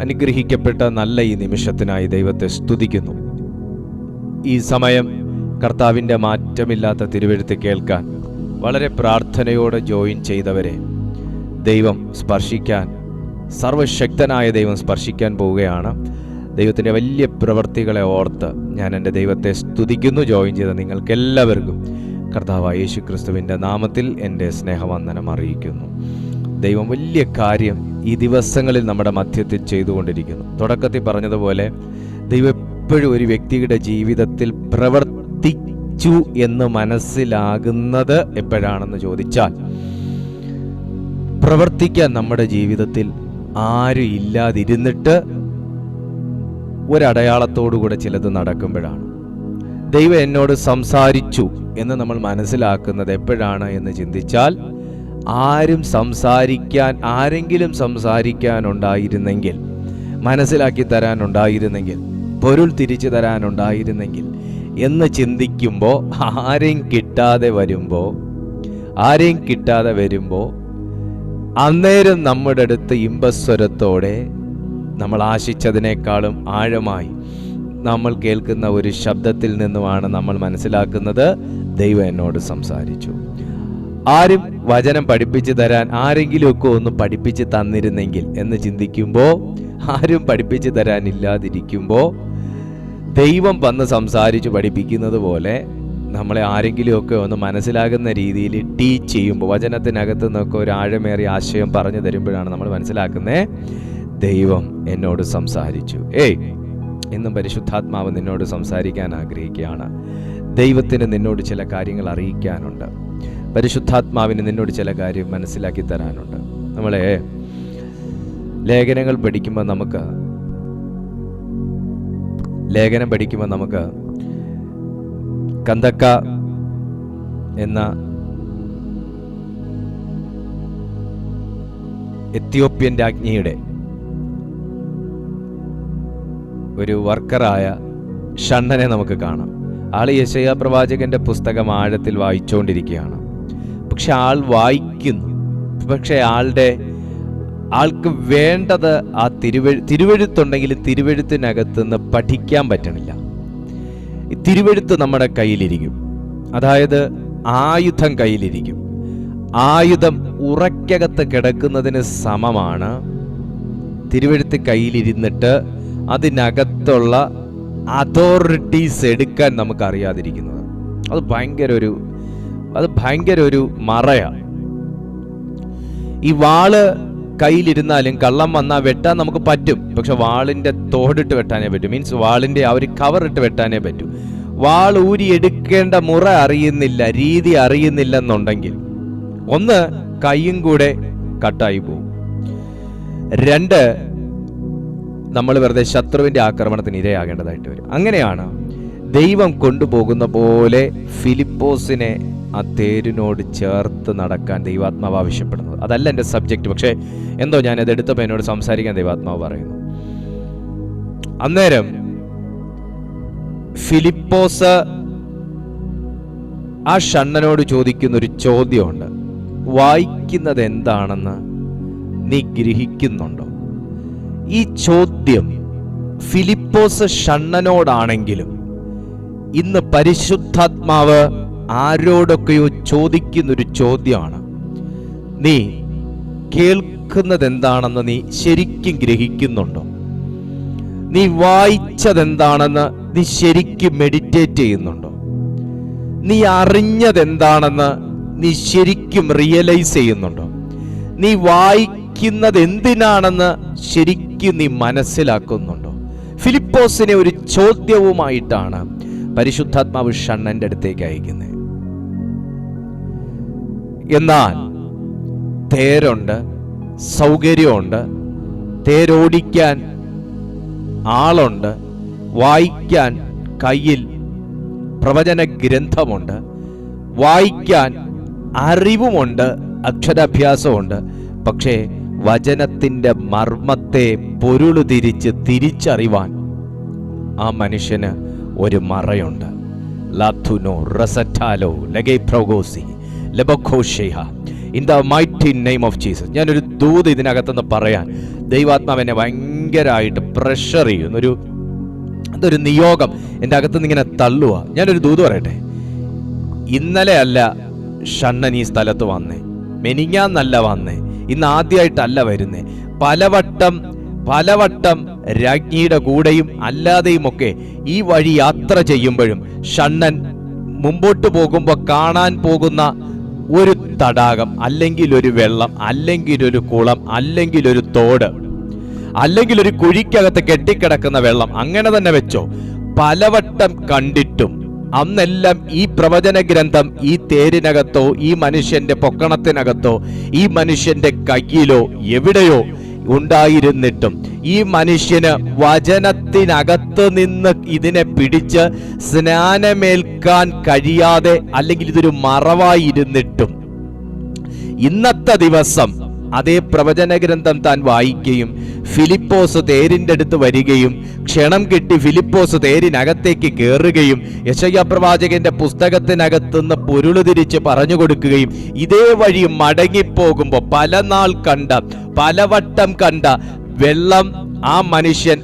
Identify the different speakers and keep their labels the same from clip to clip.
Speaker 1: അനുഗ്രഹിക്കപ്പെട്ട നല്ല ഈ നിമിഷത്തിനായി ദൈവത്തെ സ്തുതിക്കുന്നു. ഈ സമയം കർത്താവിൻ്റെ മാറ്റമില്ലാത്ത തിരുവെഴുത്ത് കേൾക്കാൻ വളരെ പ്രാർത്ഥനയോടെ ജോയിൻ ചെയ്തവരെ ദൈവം സ്പർശിക്കാൻ, സർവശക്തനായ ദൈവം സ്പർശിക്കാൻ പോവുകയാണ്. ദൈവത്തിൻ്റെ വലിയ പ്രവൃത്തികളെ ഓർത്ത് ഞാൻ എൻ്റെ ദൈവത്തെ സ്തുതിക്കുന്നു. ജോയിൻ ചെയ്ത നിങ്ങൾക്കെല്ലാവർക്കും കർത്താവായ യേശു ക്രിസ്തുവിൻ്റെ നാമത്തിൽ എൻ്റെ സ്നേഹവന്ദനം അറിയിക്കുന്നു. ദൈവം വലിയ കാര്യം ഈ ദിവസങ്ങളിൽ നമ്മുടെ മധ്യത്തിൽ ചെയ്തുകൊണ്ടിരിക്കുന്നു. തുടക്കത്തിൽ പറഞ്ഞതുപോലെ ദൈവം എപ്പോഴും ഒരു വ്യക്തിയുടെ ജീവിതത്തിൽ പ്രവർത്തിച്ചു എന്ന് മനസ്സിലാകുന്നത് എപ്പോഴാണെന്ന് ചോദിച്ചാൽ, പ്രവർത്തിക്കാൻ നമ്മുടെ ജീവിതത്തിൽ ആരും ഇല്ലാതിരുന്നിട്ട് ഒരടയാളത്തോടുകൂടെ ചിലത് നടക്കുമ്പോഴാണ്. ദൈവം എന്നോട് സംസാരിച്ചു എന്ന് നമ്മൾ മനസ്സിലാക്കുന്നത് എപ്പോഴാണ് എന്ന് ചിന്തിച്ചാൽ, ആരെങ്കിലും സംസാരിക്കാനുണ്ടായിരുന്നെങ്കിൽ, മനസ്സിലാക്കി തരാനുണ്ടായിരുന്നെങ്കിൽ, പൊരുൾ തിരിച്ചു തരാനുണ്ടായിരുന്നെങ്കിൽ എന്ന് ചിന്തിക്കുമ്പോൾ, ആരെയും കിട്ടാതെ വരുമ്പോൾ അന്നേരം നമ്മുടെ അടുത്ത് ഇമ്പസ്വരത്തോടെ നമ്മൾ ആശിച്ചതിനേക്കാളും ആഴമായി നമ്മൾ കേൾക്കുന്ന ഒരു ശബ്ദത്തിൽ നിന്നുമാണ് നമ്മൾ മനസ്സിലാക്കുന്നത് ദൈവം എന്നോട് സംസാരിച്ചു. ആരും വചനം പഠിപ്പിച്ചു തരാൻ ആരെങ്കിലുമൊക്കെ ഒന്ന് പഠിപ്പിച്ച് തന്നിരുന്നെങ്കിൽ എന്ന് ചിന്തിക്കുമ്പോൾ, ആരും പഠിപ്പിച്ചു തരാനില്ലാതിരിക്കുമ്പോൾ ദൈവം വന്ന് സംസാരിച്ച് പഠിപ്പിക്കുന്നത് പോലെ നമ്മളെ ആരെങ്കിലുമൊക്കെ ഒന്ന് മനസ്സിലാകുന്ന രീതിയിൽ ടീച്ച് ചെയ്യുമ്പോൾ, വചനത്തിനകത്ത് നിന്നൊക്കെ ഒരു ആഴമേറിയ ആശയം പറഞ്ഞു തരുമ്പോഴാണ് നമ്മൾ മനസ്സിലാക്കുന്നത് ദൈവം എന്നോട് സംസാരിച്ചു. ഇന്നും പരിശുദ്ധാത്മാവ് നിന്നോട് സംസാരിക്കാൻ ആഗ്രഹിക്കുകയാണ്. ദൈവത്തിന് നിന്നോട് ചില കാര്യങ്ങൾ അറിയിക്കാനുണ്ട്. പരിശുദ്ധാത്മാവിന് നിന്നോട് ചില കാര്യം മനസ്സിലാക്കി തരാനുണ്ട്. നമ്മളെ ലേഖനം പഠിക്കുമ്പോൾ നമുക്ക് കന്തക്ക എന്ന എത്യോപ്യൻ രാജ്ഞിയുടെ ഒരു വർക്കറായ ഷണ്ണനെ നമുക്ക് കാണാം. ആള് യെശയ്യാ പ്രവാചകന്റെ പുസ്തകം ആഴത്തിൽ വായിച്ചുകൊണ്ടിരിക്കുകയാണ്. പക്ഷെ ആൾ വായിക്കുന്നു, പക്ഷെ ആൾക്ക് വേണ്ടത് ആ തിരുവെഴുത്തുണ്ടെങ്കിൽ തിരുവെഴുത്തിനകത്തുനിന്ന് പഠിക്കാൻ പറ്റണില്ല. തിരുവെഴുത്ത് നമ്മുടെ കയ്യിലിരിക്കും, അതായത് ആയുധം കയ്യിലിരിക്കും. ആയുധം ഉറക്കകത്ത് കിടക്കുന്നതിന് സമമാണ് തിരുവെഴുത്ത് കയ്യിലിരുന്നിട്ട് അതിനകത്തുള്ള അതോറിറ്റീസ് എടുക്കാൻ നമുക്ക് അറിയാതിരിക്കുന്നത്. അത് ഭയങ്കര ഒരു മറയാണ്. ഈ വാള് കയ്യിലിരുന്നാലും കള്ളം വന്നാൽ വെട്ടാൻ നമുക്ക് പറ്റും, പക്ഷെ വാളിന്റെ തോടിട്ട് വെട്ടാനേ പറ്റും. മീൻസ് വാളിന്റെ ആ ഒരു കവർ ഇട്ട് വെട്ടാനേ പറ്റൂ. വാൾ ഊരി എടുക്കേണ്ട മുറ അറിയുന്നില്ല, രീതി അറിയുന്നില്ലെന്നുണ്ടെങ്കിൽ ഒന്ന് കൈയും കൂടെ കട്ടായി പോകും. രണ്ട്, നമ്മൾ വെറുതെ ശത്രുവിന്റെ ആക്രമണത്തിന് ഇരയാകേണ്ടതായിട്ട് വരും. അങ്ങനെയാണ് ദൈവം കൊണ്ടുപോകുന്ന പോലെ ഫിലിപ്പോസിനെ ആ തേരിനോട് ചേർത്ത് നടക്കാൻ ദൈവാത്മാവ് ആവശ്യപ്പെടുന്നത്. അതല്ല എൻ്റെ സബ്ജക്റ്റ്, പക്ഷേ എന്തോ ഞാനത് എടുത്തപ്പോൾ എന്നോട് സംസാരിക്കാൻ ദൈവാത്മാവ് പറയുന്നു. അന്നേരം ഫിലിപ്പോസ് ആ ഷണ്ണനോട് ചോദിക്കുന്നൊരു ചോദ്യമുണ്ട്. വായിക്കുന്നത് എന്താണെന്ന് നീ ഗ്രഹിക്കുന്നുണ്ടോ? ഈ ചോദ്യം ഫിലിപ്പോസ് ഷണ്ണനോടാണെങ്കിലും ഇന്ന് പരിശുദ്ധാത്മാവ് ആരോടൊക്കെയോ ചോദിക്കുന്നൊരു ചോദ്യമാണ്. നീ കേൾക്കുന്നത് എന്താണെന്ന് നീ ശരിക്കും ഗ്രഹിക്കുന്നുണ്ടോ? നീ വായിച്ചതെന്താണെന്ന് നീ ശരിക്കും മെഡിറ്റേറ്റ് ചെയ്യുന്നുണ്ടോ? നീ അറിഞ്ഞതെന്താണെന്ന് നീ ശരിക്കും റിയലൈസ് ചെയ്യുന്നുണ്ടോ? നീ വായിക്കുന്നത് എന്തിനാണെന്ന് ശരിക്കും നീ മനസ്സിലാക്കുന്നുണ്ടോ? ഫിലിപ്പോസിനെ ഒരു ചോദ്യവുമായിട്ടാണ് പരിശുദ്ധാത്മാവ് ഷണ്ണന്റെ അടുത്തേക്ക് അയക്കുന്നത്. എന്നാൽ തേരുണ്ട്, സൗകര്യമുണ്ട്, തേരോടിക്കാൻ ആളുണ്ട്, വായിക്കാൻ കയ്യിൽ പ്രവചന ഗ്രന്ഥമുണ്ട്, വായിക്കാൻ അറിവുമുണ്ട്, അക്ഷരാഭ്യാസമുണ്ട്. പക്ഷേ വചനത്തിന്റെ മർമ്മത്തെ പൊരുള് തിരിച്ചറിവാൻ ആ മനുഷ്യന് ഒരു മറയുണ്ട്. ലാഥുനോ റസറ്റാലോ ലഗൈപ്രോഗോസി ലബഖോഷേഹ in the mighty name of Jesus. ഞാനൊരു ദൂത് ഇതിനകത്തുനിന്ന് പറയാൻ ദൈവാത്മാവ് എന്നെ ഭയങ്കര ഭയങ്കരമായിട്ട് പ്രഷർ ചെയ്യുന്ന അതൊരു നിയോഗം എൻ്റെ അകത്തുനിന്ന് ഇങ്ങനെ തള്ളുക. ഞാനൊരു ദൂത് പറയട്ടെ. ഇന്നലെ അല്ല ഷണ്ണൻ ഈ സ്ഥലത്ത് വന്നേ, മെനിങ്ങാന്നല്ല വന്നേ, ഇന്ന് ആദ്യമായിട്ടല്ല വരുന്നേ. പലവട്ടം രാജ്ഞിയുടെ കൂടെയും അല്ലാതെയും ഒക്കെ ഈ വഴി യാത്ര ചെയ്യുമ്പോഴും ഷണ്ണൻ മുമ്പോട്ട് പോകുമ്പോൾ കാണാൻ പോകുന്ന ഒരു തടാകം, അല്ലെങ്കിൽ ഒരു വെള്ളം, അല്ലെങ്കിൽ ഒരു കുളം, അല്ലെങ്കിൽ ഒരു തോട്, അല്ലെങ്കിൽ ഒരു കുഴിക്കകത്ത് കെട്ടിക്കിടക്കുന്ന വെള്ളം, അങ്ങനെ തന്നെ വെച്ചോ, പലവട്ടം കണ്ടിട്ടും അന്നെല്ലാം ഈ പ്രവചന ഗ്രന്ഥം ഈ തേരിനകത്തോ ഈ മനുഷ്യന്റെ പൊക്കണത്തിനകത്തോ ഈ മനുഷ്യന്റെ കയ്യിലോ എവിടെയോ ഉണ്ടായിരുന്നിട്ടും ഈ മനുഷ്യന് വചനത്തിനകത്ത് നിന്ന് ഇതിനെ പിടിച്ച് സ്നാനമേൽക്കാൻ കഴിയാതെ, അല്ലെങ്കിൽ ഇതൊരു മറവായിരുന്നിട്ടും ഇന്നത്തെ ദിവസം അതേ പ്രവചന ഗ്രന്ഥം താൻ വായിക്കുകയും ഫിലിപ്പോസ് തേരിൻ്റെ അടുത്ത് വരികയും ക്ഷണം കിട്ടി ഫിലിപ്പോസ് തേരിനകത്തേക്ക് കയറുകയും യെശയ്യാ പ്രവാചകന്റെ പുസ്തകത്തിനകത്തുനിന്ന് പൊരുള് തിരിച്ച് പറഞ്ഞു കൊടുക്കുകയും ഇതേ വഴി മടങ്ങിപ്പോകുമ്പോൾ പലവട്ടം കണ്ട വെള്ളം ആ മനുഷ്യൻ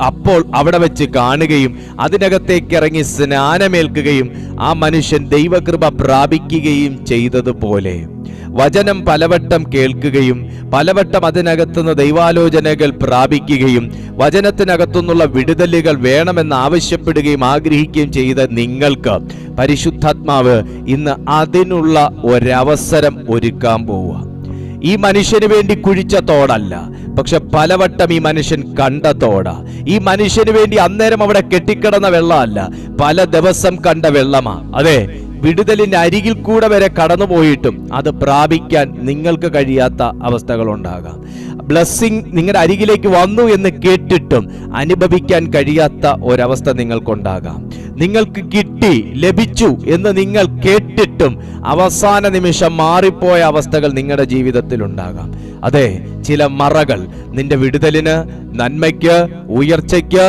Speaker 1: അപ്പോൾ അവിടെ വെച്ച് കാണുകയും അതിനകത്തേക്ക് ഇറങ്ങി സ്നാനമേൽക്കുകയും ആ മനുഷ്യൻ ദൈവകൃപ പ്രാപിക്കുകയും ചെയ്തതുപോലെ വചനം പലവട്ടം കേൾക്കുകയും പലവട്ടം അതിനകത്തുനിന്ന് ദൈവാലോചനകൾ പ്രാപിക്കുകയും വചനത്തിനകത്തുനിന്നുള്ള വിടുതലുകൾ വേണമെന്ന് ആവശ്യപ്പെടുകയും ആഗ്രഹിക്കുകയും ചെയ്ത നിങ്ങൾക്ക് പരിശുദ്ധാത്മാവ് ഇന്ന് അതിനുള്ള ഒരവസരം ഒരുക്കാൻ പോവുക. ഈ മനുഷ്യന് വേണ്ടി കുഴിച്ച തോടല്ല, പക്ഷെ പലവട്ടം ഈ മനുഷ്യൻ കണ്ട തോട. ഈ മനുഷ്യന് വേണ്ടി അന്നേരം അവിടെ കെട്ടിക്കിടന്ന വെള്ളമല്ല, പല ദിവസം കണ്ട വെള്ളമാ. അതെ, വിടുതലിന്റെ അരികിൽ കൂടെ വരെ കടന്നുപോയിട്ടും അത് പ്രാപിക്കാൻ നിങ്ങൾക്ക് കഴിയാത്ത അവസ്ഥകൾ ഉണ്ടാകാം. ബ്ലെസ്സിങ് നിങ്ങളുടെ അരികിലേക്ക് വന്നു എന്ന് കേട്ടിട്ടും അനുഭവിക്കാൻ കഴിയാത്ത ഒരവസ്ഥ നിങ്ങൾക്കുണ്ടാകാം. നിങ്ങൾക്ക് കിട്ടി, ലഭിച്ചു എന്ന് നിങ്ങൾ കേട്ടിട്ടും അവസാന നിമിഷം മാറിപ്പോയ അവസ്ഥകൾ നിങ്ങളുടെ ജീവിതത്തിൽ ഉണ്ടാകാം. അതെ, ചില മറകൾ നിന്റെ വിടുതലിന്, നന്മയ്ക്ക്, ഉയർച്ചയ്ക്ക്,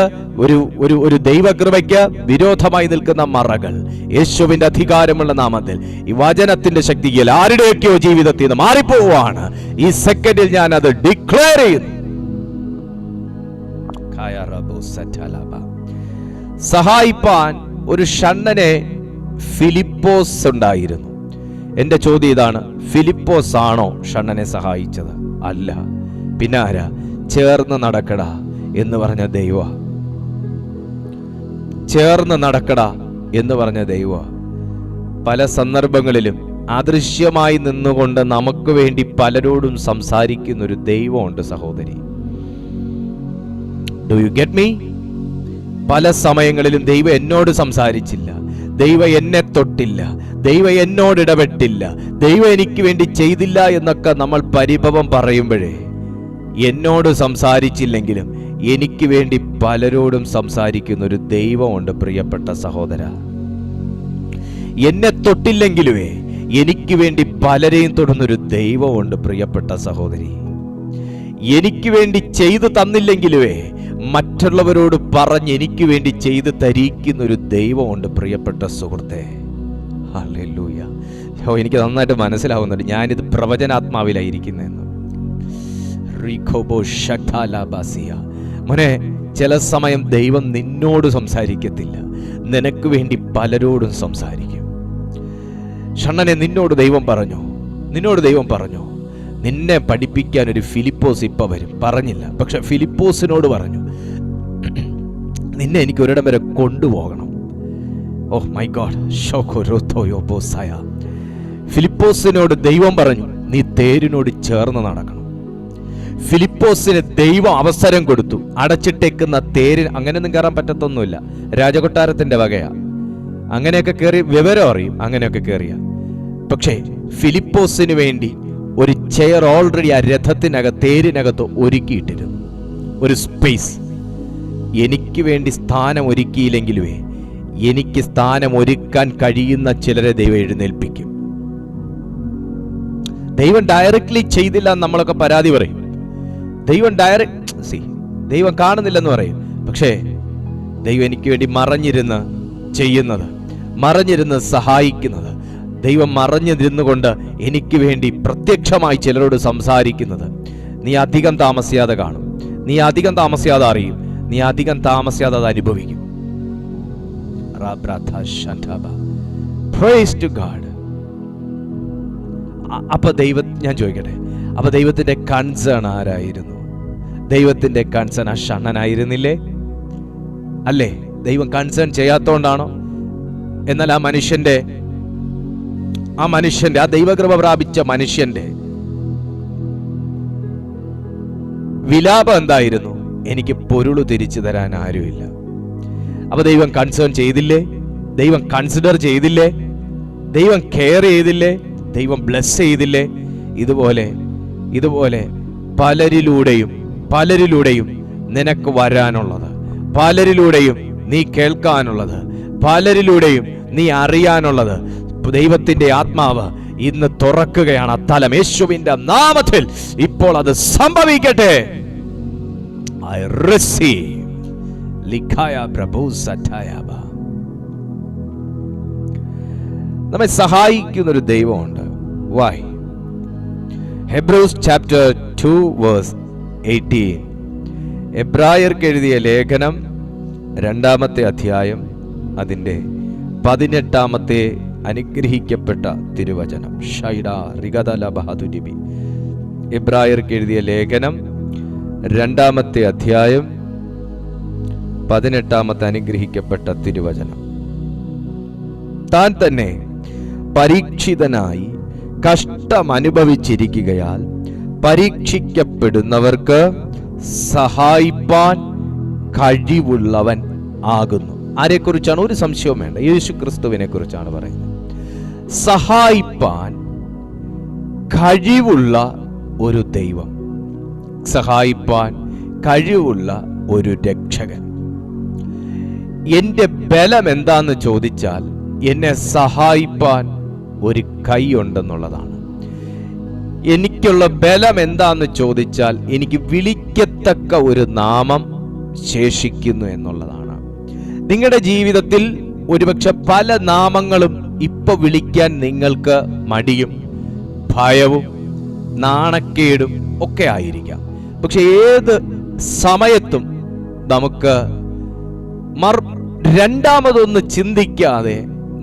Speaker 1: ഒരു ദൈവകൃപയ്ക്ക് വിരോധമായി നിൽക്കുന്ന മറകൾ യേശുവിന്റെ അധികാരമുള്ള നാമത്തിൽ ഈ വചനത്തിന്റെ ശക്തിയിൽ ആരുടെയൊക്കെയോ ജീവിതത്തിൽ നിന്ന് മാറിപ്പോവാണ്. ഈ സെക്കൻഡിൽ ഞാൻ അത് ഡിക്ലെയർ ചെയ്യുന്നു. സഹായിപ്പാൻ ഒരു ഷണ്ണനെ ഫിലിപ്പോസ് ഉണ്ടായിരുന്നു. എന്റെ ചോദ്യം ഇതാണ്, ഫിലിപ്പോസ് ആണോ ഷണ്ണനെ സഹായിച്ചത്? അല്ല. പിന്നെ ആരാ? ചേർന്ന് നടക്കടാ എന്ന് പറഞ്ഞ ദൈവ, ചേർന്ന് നടക്കടാ എന്ന് പറഞ്ഞ ദൈവ. പല സന്ദർഭങ്ങളിലും അദൃശ്യമായി നിന്നുകൊണ്ട് നമുക്ക് വേണ്ടി പലരോടും സംസാരിക്കുന്ന ഒരു ദൈവമുണ്ട് സഹോദരി. Do you get me? പല സമയങ്ങളിലും ദൈവം എന്നോട് സംസാരിച്ചില്ല, ദൈവം എന്നെ തൊട്ടില്ല, ദൈവം എന്നോട് ഇടപെട്ടില്ല, ദൈവം എനിക്ക് വേണ്ടി ചെയ്തില്ല എന്നൊക്കെ നമ്മൾ പരിഭവം പറയുമ്പോഴേ, എന്നോട് സംസാരിച്ചില്ലെങ്കിലും എനിക്ക് വേണ്ടി പലരോടും സംസാരിക്കുന്ന ഒരു ദൈവമുണ്ട് പ്രിയപ്പെട്ട സഹോദര. എന്നെ തൊട്ടില്ലെങ്കിലുമേ എനിക്ക് വേണ്ടി പലരെയും തൊടുന്നൊരു ദൈവമുണ്ട് പ്രിയപ്പെട്ട സഹോദരി. എനിക്ക് വേണ്ടി ചെയ്തു തന്നില്ലെങ്കിലുമേ മറ്റുള്ളവരോട് പറഞ്ഞ് എനിക്ക് വേണ്ടി ചെയ്തു തരിക്കുന്ന ഒരു ദൈവമുണ്ട് പ്രിയപ്പെട്ട സുഹൃത്തെ. ഹല്ലേലൂയ. എനിക്ക് നന്നായിട്ട് മനസ്സിലാവുന്നുണ്ട് ഞാനിത് പ്രവചനാത്മാവിലായിരിക്കുന്നെന്ന്. മോനെ, ചില സമയം ദൈവം നിന്നോട് സംസാരിക്കത്തില്ല, നിനക്ക് വേണ്ടി പലരോടും സംസാരിക്കും. ഷണ്ണനെ നിന്നോട് ദൈവം പറഞ്ഞു നിന്നെ പഠിപ്പിക്കാൻ ഒരു ഫിലിപ്പോസ് ഇപ്പൊ വരും. പറഞ്ഞില്ല, പക്ഷെ ഫിലിപ്പോസിനോട് പറഞ്ഞു, നിന്നെ എനിക്ക് ഒരിടം വരെ കൊണ്ടുപോകണം. Oh my God. ഫിലിപ്പോസിനോട് ദൈവം പറഞ്ഞു, നീ തേരിനോട് ചേർന്ന് നടക്കണം. ഫിലിപ്പോസിന് ദൈവം അവസരം കൊടുത്തു. അടച്ചിട്ടേക്കുന്ന തേരിന് അങ്ങനെയൊന്നും കയറാൻ പറ്റത്തൊന്നുമില്ല, രാജകൊട്ടാരത്തിന്റെ വകയാ. അങ്ങനെയൊക്കെ കയറി വിവരം അറിയും, അങ്ങനെയൊക്കെ കയറിയ. പക്ഷേ ഫിലിപ്പോസിന് വേണ്ടി ഒരു ചെയർ ഓൾറെഡി ആ തേരിനകത്ത് ഒരുക്കിയിട്ടിരുന്നു, ഒരു സ്പേസ്. എനിക്ക് വേണ്ടി സ്ഥാനം ഒരുക്കിയില്ലെങ്കിലുമേ എനിക്ക് സ്ഥാനം ഒരുക്കാൻ കഴിയുന്ന ചിലരെ ദൈവം എഴുന്നേൽപ്പിക്കും. ദൈവം ഡയറക്ട്ലി ചെയ്തില്ല നമ്മളൊക്കെ പരാതി പറയും. ദൈവം കാണുന്നില്ലെന്ന് പറയും. പക്ഷേ ദൈവം എനിക്ക് വേണ്ടി മറഞ്ഞിരുന്ന് ചെയ്യുന്നത്, മറഞ്ഞിരുന്ന് സഹായിക്കുന്നത്, ദൈവം മറഞ്ഞിരുന്നുകൊണ്ട് എനിക്ക് വേണ്ടി പ്രത്യക്ഷമായി ചിലരോട് സംസാരിക്കുന്നത് നീ അധികം താമസിയാതെ കാണും. നീ അധികം താമസിയാതെ അറിയും, നീ അധികം താമസിയാതെ അത് അനുഭവിക്കും. Praise to God. അപ്പൊ ഞാൻ ചോദിക്കട്ടെ, അപ്പൊ ദൈവത്തിന്റെ കൺസേൺ ആരായിരുന്നു? ദൈവത്തിന്റെ കൺസേൺ ആ ഷണ്ണനായിരുന്നില്ലേ? അല്ലേ? ദൈവം കൺസേൺ ചെയ്യാത്തോണ്ടാണോ? എന്നാൽ ആ മനുഷ്യന്റെ ആ ദൈവകൃപ പ്രാപിച്ച മനുഷ്യന്റെ വിലാപം എന്തായിരുന്നു? എനിക്ക് പൊരുള് തിരിച്ചു തരാൻ ആരുമില്ല. അപ്പൊ ദൈവം കൺസേൺ ചെയ്തില്ലേ? ദൈവം കൺസിഡർ ചെയ്തില്ലേ? ദൈവം കെയർ ചെയ്തില്ലേ? ദൈവം ബ്ലെസ് ചെയ്തില്ലേ? ഇതുപോലെ പലരിലൂടെയും നിനക്ക് വരാനുള്ളത്, പലരിലൂടെയും നീ കേൾക്കാനുള്ളത്, പലരിലൂടെയും നീ അറിയാനുള്ളത് ദൈവത്തിന്റെ ആത്മാവ് ഇന്ന് തുറക്കുകയാണ്. തലം യേശുവിന്റെ നാമത്തിൽ ഇപ്പോൾ അത് സംഭവിക്കട്ടെ. I receive. ലിഖായ പ്രഭു സറ്റായബ. നമ്മെ സഹായിക്കുന്ന ഒരു ദൈവമുണ്ട്. Why? Hebrews chapter 2 verse 18. എബ്രായർക്ക് എഴുതിയ ലേഖനം 2-ാമത്തെ അധ്യായം അതിൻ്റെ 18-ാമത്തെ അനുഗ്രഹിക്കപ്പെട്ട തിരുവചനം. എബ്രായർക്ക് എഴുതിയ ലേഖനം 2-ാമത്തെ അധ്യായം 18-ാമത്തെ അനുഗ്രഹിക്കപ്പെട്ട തിരുവചനം. താൻ തന്നെ പരീക്ഷിതനായി കഷ്ടം അനുഭവിച്ചിരിക്കുകയാൽ പരീക്ഷിക്കപ്പെടുന്നവർക്ക് സഹായിപ്പാൻ കഴിവുള്ളവൻ ആകുന്നു. ആരെക്കുറിച്ചാണ്? ഒരു സംശയവും വേണ്ട, യേശു ക്രിസ്തുവിനെ കുറിച്ചാണ് പറയുന്നത്. സഹായിപ്പാൻ കഴിവുള്ള ഒരു ദൈവം, സഹായിപ്പാൻ കഴിവുള്ള ഒരു രക്ഷകൻ. എന്റെ ബലം എന്താന്ന് ചോദിച്ചാൽ എന്നെ സഹായിപ്പാൻ ഒരു കൈ ഉണ്ടെന്നുള്ളതാണ്. എനിക്കുള്ള ബലം എന്താന്ന് ചോദിച്ചാൽ എനിക്ക് വിളിക്കത്തക്ക ഒരു നാമം ശേഷിക്കുന്നു എന്നുള്ളതാണ്. നിങ്ങളുടെ ജീവിതത്തിൽ ഒരുപക്ഷെ പല നാമങ്ങളും ഇപ്പൊ വിളിക്കാൻ നിങ്ങൾക്ക് മടിയും ഭയവും നാണക്കേടും ഒക്കെ ആയിരിക്കാം. പക്ഷെ ഏത് സമയത്തും നമുക്ക് രണ്ടാമതൊന്ന് ചിന്തിക്കാതെ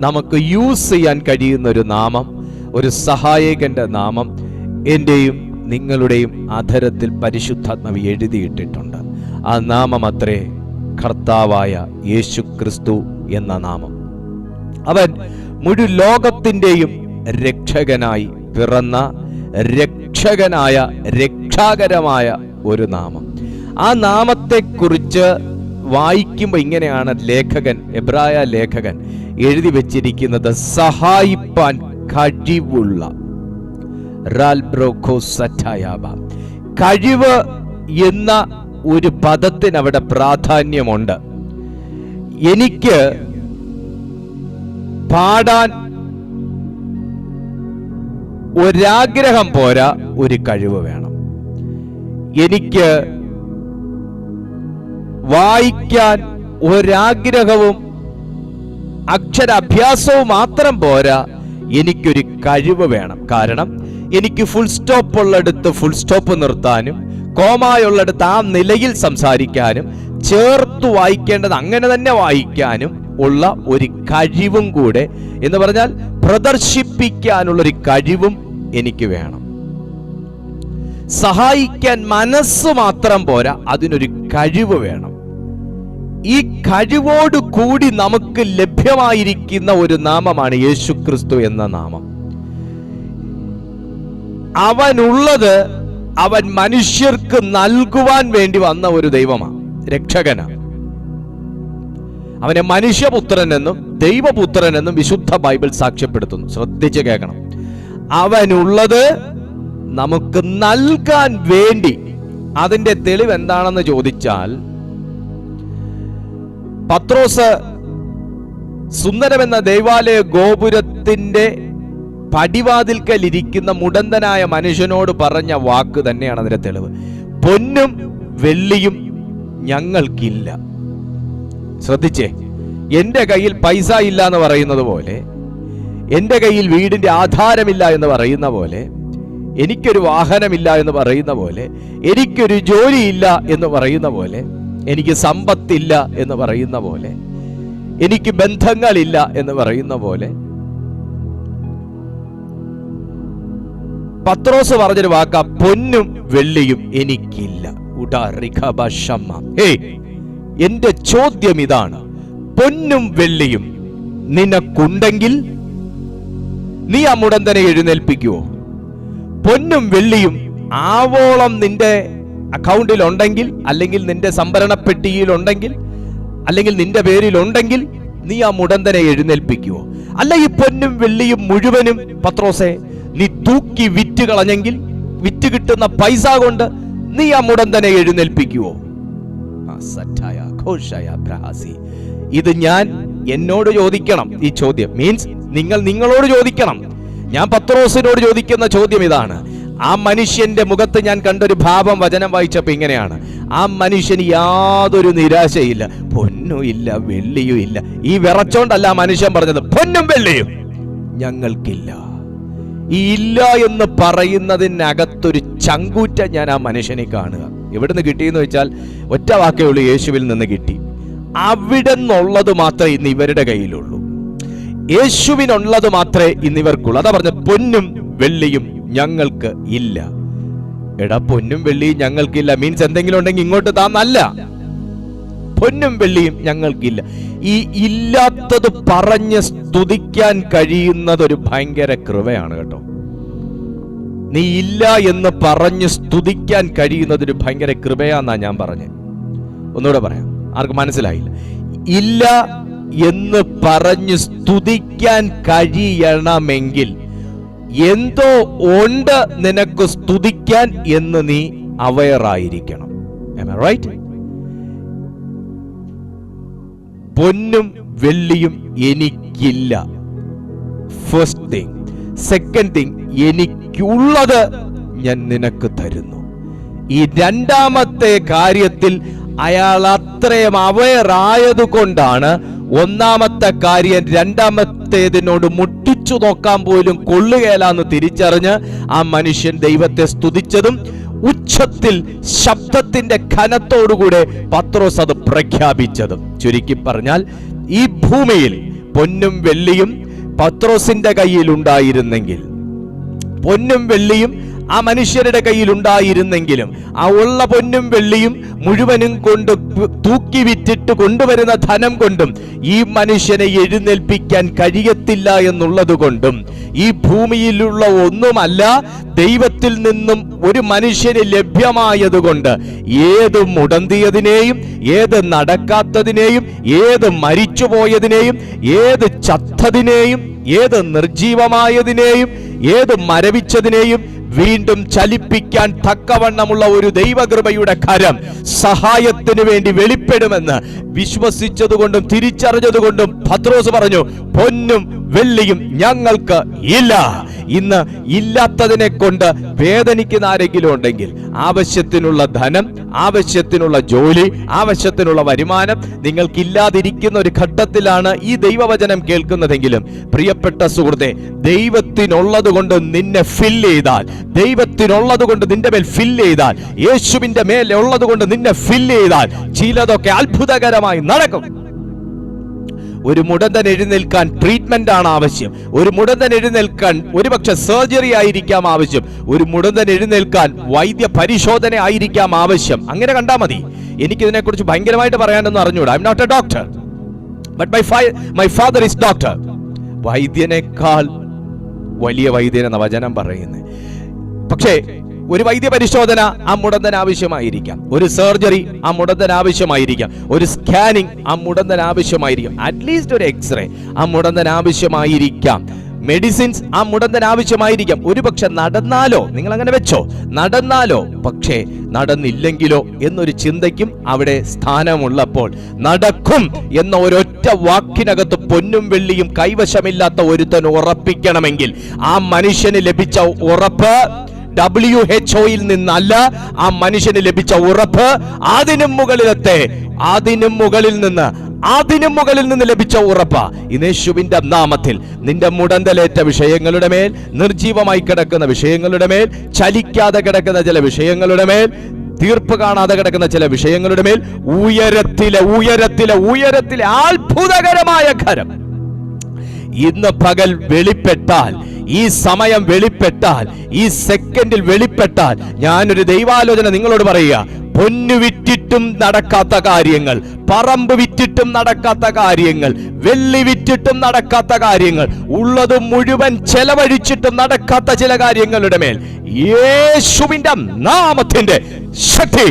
Speaker 1: നമുക്ക് യൂസ് ചെയ്യാൻ കഴിയുന്ന ഒരു നാമം, ഒരു സഹായകന്റെ നാമം എന്റെയും നിങ്ങളുടെയും അധരത്തിൽ പരിശുദ്ധാത്മാവ് എഴുതിയിട്ടിട്ടുണ്ട്. ആ നാമം അത്രേ കർത്താവായ യേശു ക്രിസ്തു എന്ന നാമം. അവൻ മുഴു ലോകത്തിന്റെയും രക്ഷകനായി പിറന്ന രക്ഷകനായ രക്ഷാകരമായ ഒരു നാമം. ആ നാമത്തെക്കുറിച്ച് വായിക്കുമ്പോൾ ഇങ്ങനെയാണ് എബ്രായ ലേഖകൻ എഴുതി വെച്ചിരിക്കുന്നത്: സഹായിപ്പാൻ കഴിവുള്ള. കഴിവ് എന്ന ഒരു പദത്തിന് അവിടെ പ്രാധാന്യമുണ്ട്. എനിക്ക് പാടാൻ ഒരാഗ്രഹം പോരാ, ഒരു കഴിവ് വേണം. എനിക്ക് വായിക്കാൻ ഒരാഗ്രഹവും അക്ഷരാഭ്യാസവും മാത്രം പോരാ, എനിക്കൊരു കഴിവ് വേണം. കാരണം എനിക്ക് ഫുൾ സ്റ്റോപ്പ് ഉള്ളിടത്ത് ഫുൾ സ്റ്റോപ്പ് നിർത്താനും, കോമായുള്ളിടത്ത് ആ നിലയിൽ സംസാരിക്കാനും, ചേർത്ത് വായിക്കേണ്ടത് അങ്ങനെ തന്നെ വായിക്കാനും ഉള്ള ഒരു കഴിവും കൂടെ, എന്ന് പറഞ്ഞാൽ പ്രദർശിപ്പിക്കാനുള്ളൊരു കഴിവും എനിക്ക് വേണം. സഹായിക്കാൻ മനസ്സ് മാത്രം പോരാ, അതിനൊരു കഴിവ് വേണം. ഈ കഴിവോട് കൂടി നമുക്ക് ലഭ്യമായിരിക്കുന്ന ഒരു നാമമാണ് യേശു ക്രിസ്തു എന്ന നാമം. അവനുള്ളത് അവൻ മനുഷ്യർക്ക് നൽകുവാൻ വേണ്ടി വന്ന ഒരു ദൈവമാണ്, രക്ഷകനാണ്. അവനെ മനുഷ്യപുത്രൻ എന്നും ദൈവപുത്രൻ എന്നും വിശുദ്ധ ബൈബിൾ സാക്ഷ്യപ്പെടുത്തുന്നു. ശ്രദ്ധിച്ച് കേൾക്കണം. അവനുള്ളത് നമുക്ക് നൽകാൻ വേണ്ടി. അതിന്റെ തെളിവ് എന്താണെന്ന് ചോദിച്ചാൽ, പത്രോസ് സുന്ദരമെന്ന ദൈവാലയ ഗോപുരത്തിന്റെ പടിവാതിൽക്കൽ ഇരിക്കുന്ന മുടന്തനായ മനുഷ്യനോട് പറഞ്ഞ വാക്ക് തന്നെയാണ് അതിന്റെ തെളിവ്. പൊന്നും വെള്ളിയും ഞങ്ങൾക്കില്ല. ശ്രദ്ധിച്ചേ, എന്റെ കയ്യിൽ പൈസ ഇല്ല എന്ന് പറയുന്നത് പോലെ, എന്റെ കയ്യിൽ വീടിന്റെ ആധാരമില്ല എന്ന് പറയുന്ന പോലെ, എനിക്കൊരു വാഹനമില്ല എന്ന് പറയുന്ന പോലെ, എനിക്കൊരു ജോലിയില്ല എന്ന് പറയുന്ന പോലെ, എനിക്ക് സമ്പത്തില്ല എന്ന് പറയുന്ന പോലെ, എനിക്ക് ബന്ധങ്ങളില്ല എന്ന് പറയുന്ന പോലെ, പത്രോസ് പറഞ്ഞൊരു വാക്ക, പൊന്നും വെള്ളിയും എനിക്കില്ല. എന്റെ ചോദ്യം ഇതാണ്, പൊന്നും വെള്ളിയും നിനക്കുണ്ടെങ്കിൽ നീ ആ മുടന്തനെ എഴുന്നേൽപ്പിക്കുവോ? പൊന്നും വെള്ളിയും ആവോളം നിന്റെ അക്കൗണ്ടിൽ ഉണ്ടെങ്കിൽ, അല്ലെങ്കിൽ നിന്റെ സംഭരണപ്പെട്ടിയിൽ ഉണ്ടെങ്കിൽ, അല്ലെങ്കിൽ നിന്റെ പേരിൽ ഉണ്ടെങ്കിൽ നീ ആ മുടന്തനെ എഴുന്നേൽപ്പിക്കുവോ? അല്ല, ഈ പൊന്നും വെള്ളിയും മുഴുവനും പത്രോസെ നീ തൂക്കി വിറ്റ് കളഞ്ഞെങ്കിൽ, വിറ്റ് കിട്ടുന്ന പൈസ കൊണ്ട് നീ ആ മുടന്തനെ എഴുന്നേൽപ്പിക്കുവോ? ഇത് ഞാൻ എന്നോട് ചോദിക്കണം. ഈ ചോദ്യം മീൻസ് നിങ്ങൾ നിങ്ങളോട് ചോദിക്കണം. ഞാൻ പത്രോസിനോട് ചോദിക്കുന്ന ചോദ്യം ഇതാണ്. ആ മനുഷ്യന്റെ മുഖത്ത് ഞാൻ കണ്ടൊരു ഭാവം വചനം വായിച്ചപ്പോ ഇങ്ങനെയാണ്, ആ മനുഷ്യന് യാതൊരു നിരാശയില്ല, പൊന്നും ഇല്ല വെള്ളിയും ഇല്ല. ഈ വിറച്ചോണ്ടല്ല ആ മനുഷ്യൻ പറഞ്ഞത്, പൊന്നും വെള്ളിയും ഞങ്ങൾക്കില്ല. ഈ ഇല്ല എന്ന് പറയുന്നതിനകത്തൊരു ചങ്കൂറ്റ ഞാൻ ആ മനുഷ്യനെ കാണുക. എവിടുന്ന് കിട്ടിയെന്ന് വെച്ചാൽ ഒറ്റ വാക്കേ ഉള്ളൂ, യേശുവിൽ നിന്ന് കിട്ടി. അവിടെ നിന്നുള്ളത് മാത്രമേ ഇന്ന് ഇവരുടെ കയ്യിലുള്ളൂ. യേശുവിനുള്ളത് മാത്രമേ ഇന്ന് ഇവർക്കുള്ളൂ. അതാ പറഞ്ഞ പൊന്നും വെള്ളിയും ഞങ്ങൾക്ക് ഇല്ല. എടാ, പൊന്നും വെള്ളിയും ഞങ്ങൾക്കില്ല മീൻസ് എന്തെങ്കിലും ഉണ്ടെങ്കിൽ ഇങ്ങോട്ട് താന്നല്ല. പൊന്നും വെള്ളിയും ഞങ്ങൾക്കില്ല. ഈ ഇല്ലാത്തത് പറഞ്ഞ് സ്തുതിക്കാൻ കഴിയുന്നത് ഒരു ഭയങ്കര കൃപയാണ് കേട്ടോ. നീ ഇല്ല എന്ന് പറഞ്ഞ് സ്തുതിക്കാൻ കഴിയുന്നത് ഒരു ഭയങ്കര കൃപയാന്നാ ഞാൻ പറഞ്ഞത്. ഒന്നുകൂടെ പറയാം, ആർക്കും മനസ്സിലായില്ല. ഇല്ല എന്ന് പറഞ്ഞ് സ്തുതിക്കാൻ കഴിയണമെങ്കിൽ എന്തോ ഉണ്ട് നിനക്ക് സ്തുതിക്കാൻ എന്ന് നീ അവെയറായിരിക്കണം. റൈറ്റ്? പൊന്നും വെള്ളിയും എനിക്കില്ല, ഫസ്റ്റ് തിങ്. സെക്കൻഡ് തിങ്, എനിക്കുള്ളത് ഞാൻ നിനക്ക് തരുന്നു. ഈ രണ്ടാമത്തെ കാര്യത്തിൽ അയാൾ അത്രയും അവെയറായത് കൊണ്ടാണ് ഒന്നാമത്തെ കാര്യം രണ്ടാമത്തേതിനോട് മുട്ടിച്ചു നോക്കാൻ പോലും കൊള്ളുകയില്ലെന്ന് തിരിച്ചറിഞ്ഞ് ആ മനുഷ്യൻ ദൈവത്തെ സ്തുതിച്ചതും ഉച്ചത്തിൽ ശബ്ദത്തിന്റെ ഘനത്തോടുകൂടെ പത്രോസ് അത് പ്രഖ്യാപിച്ചതും. ചുരുക്കി പറഞ്ഞാൽ, ഈ ഭൂമിയിൽ പൊന്നും വെള്ളിയും പത്രോസിന്റെ കയ്യിൽ ഉണ്ടായിരുന്നെങ്കിൽ, പൊന്നും വെള്ളിയും ആ മനുഷ്യരുടെ കയ്യിൽ ഉണ്ടായിരുന്നെങ്കിലും, ആ ഉള്ള പൊന്നും വെള്ളിയും മുഴുവനും കൊണ്ട് തൂക്കി വിറ്റിട്ട് കൊണ്ടുവരുന്ന ധനം കൊണ്ടും ഈ മനുഷ്യനെ എഴുന്നേൽപ്പിക്കാൻ കഴിയത്തില്ല എന്നുള്ളത് കൊണ്ടും, ഈ ഭൂമിയിലുള്ള ഒന്നുമല്ല ദൈവത്തിൽ നിന്നും ഒരു മനുഷ്യന് ലഭ്യമായതുകൊണ്ട്, ഏത് മുടന്തിയതിനെയും, ഏത് നടക്കാത്തതിനെയും, ഏത് മരിച്ചുപോയതിനെയും, ഏത് ചത്തതിനെയും, ഏത് നിർജീവമായതിനെയും, ഏത് മരവിച്ചതിനെയും വീണ്ടും ചലിപ്പിക്കാൻ തക്കവണ്ണമുള്ള ഒരു ദൈവകൃപയുടെ കരം സഹായത്തിന് വേണ്ടി വെളിപ്പെടുമെന്ന് വിശ്വസിച്ചതുകൊണ്ടും തിരിച്ചറിഞ്ഞതുകൊണ്ടും പത്രോസ് പറഞ്ഞു, പൊന്നും വെള്ളിയും ഞങ്ങൾക്ക് ഇല്ല. ഇന്ന് ഇല്ലാത്തതിനെ കൊണ്ട് വേദനിക്കുന്ന ആരെങ്കിലും ഉണ്ടെങ്കിൽ, ആവശ്യത്തിനുള്ള ധനം, ആവശ്യത്തിനുള്ള ജോലി, ആവശ്യത്തിനുള്ള വരുമാനം നിങ്ങൾക്കില്ലാതിരിക്കുന്ന ഒരു ഘട്ടത്തിലാണ് ഈ ദൈവവചനം കേൾക്കുന്നതെങ്കിലും, പ്രിയപ്പെട്ട സുഹൃത്തെ, ദൈവത്തിനുള്ളത് കൊണ്ട് നിന്നെ ഫില്ല് ചെയ്താൽ, ദൈവത്തിനുള്ളത് കൊണ്ട് നിന്റെ മേൽ ഫില്ല് ചെയ്താൽ, യേശുവിന്റെ മേൽ ഉള്ളത് കൊണ്ട് നിന്നെ ഫില്ല് ചെയ്താൽ ചിലതൊക്കെ അത്ഭുതകരമായി നടക്കും. ഒരു മുടന്തൻ എഴുന്നേൽക്കാൻ ട്രീറ്റ്മെന്റ് ആണ് ആവശ്യം. ഒരു മുടന്തൻ എഴുന്നേൽക്കാൻ ഒരുപക്ഷെ സർജറി ആയിരിക്കാം ആവശ്യം. ഒരു മുടന്തൻ എഴുന്നേൽക്കാൻ വൈദ്യ പരിശോധന ആയിരിക്കാം ആവശ്യം. അങ്ങനെ കണ്ടാൽ മതി. എനിക്കിതിനെ കുറിച്ച് ഭയങ്കരമായിട്ട് പറയാനൊന്നും അറിഞ്ഞൂടാ. I am not a doctor, but my father is doctor. വൈദ്യനേക്കാൾ വലിയ വൈദ്യൻ എന്ന വചനം പറയുന്നത്. പക്ഷേ ഒരു വൈദ്യ പരിശോധന ആ മുടന്തൻ ആവശ്യമായിരിക്കാം, ഒരു സർജറി ആ മുടന്തൻ ആവശ്യമായിരിക്കാം, ഒരു സ്കാനിങ് ആ മുടന്തൻ ആവശ്യമായിരിക്കാം, അറ്റ്ലീസ്റ്റ് ഒരു എക്സ്റേ ആ മുടന്തൻ ആവശ്യമായിരിക്കാം, മെഡിസിൻസ് ആ മുടന്തൻ ആവശ്യമായിരിക്കാം. ഒരുപക്ഷെ നടന്നാലോ, നിങ്ങൾ അങ്ങനെ വെച്ചോ, നടന്നാലോ, പക്ഷേ നടന്നില്ലെങ്കിലോ എന്നൊരു ചിന്തയ്ക്കും അവിടെ സ്ഥാനമുള്ളപ്പോൾ, നടക്കും എന്ന ഒരൊറ്റ വാക്കിനകത്ത് പൊന്നും വെള്ളിയും കൈവശമില്ലാത്ത ഒരുത്തൻ ഉറപ്പിക്കണമെങ്കിൽ, ആ മനുഷ്യന് ലഭിച്ച ഉറപ്പ് WHO-യിൽ നിന്നല്ല, ആ മനുഷ്യന് ലഭിച്ച ഉറപ്പ് അതിനും മുകളിൽ നിന്ന് അതിനു മുകളിൽ നിന്ന് ലഭിച്ച ഉറപ്പ. യേശുവിന്റെ നാമത്തിൽ നിന്റെ മുടന്തലേറ്റ വിഷയങ്ങളുടെ മേൽ, നിർജീവമായി കിടക്കുന്ന വിഷയങ്ങളുടെ മേൽ, ചലിക്കാതെ കിടക്കുന്ന ചില വിഷയങ്ങളുടെ മേൽ, തീർപ്പ് കാണാതെ കിടക്കുന്ന ചില വിഷയങ്ങളുടെ മേൽ ഉയരത്തിലെ ഉയരത്തിലെ ഉയരത്തിലെ അത്ഭുതകരമായ കരം ഇന്ന് പകൽ വെളിപ്പെട്ടാൽ, ഈ സമയം വെളിപ്പെട്ടാൽ, ഈ സെക്കൻഡിൽ വെളിപ്പെട്ടാൽ, ഞാനൊരു ദൈവാലോചന നിങ്ങളോട് പറയുക. പൊന്നു വിറ്റിട്ടും നടക്കാത്ത കാര്യങ്ങൾ, പറമ്പ് വിറ്റിട്ടും നടക്കാത്ത കാര്യങ്ങൾ, വെള്ളി വിറ്റിട്ടും നടക്കാത്ത കാര്യങ്ങൾ, ഉള്ളത് മുഴുവൻ ചെലവഴിച്ചിട്ടും നടക്കാത്ത ചില കാര്യങ്ങളുടെ മേൽ യേശുവിന്റെ നാമത്തിന്റെ ശക്തി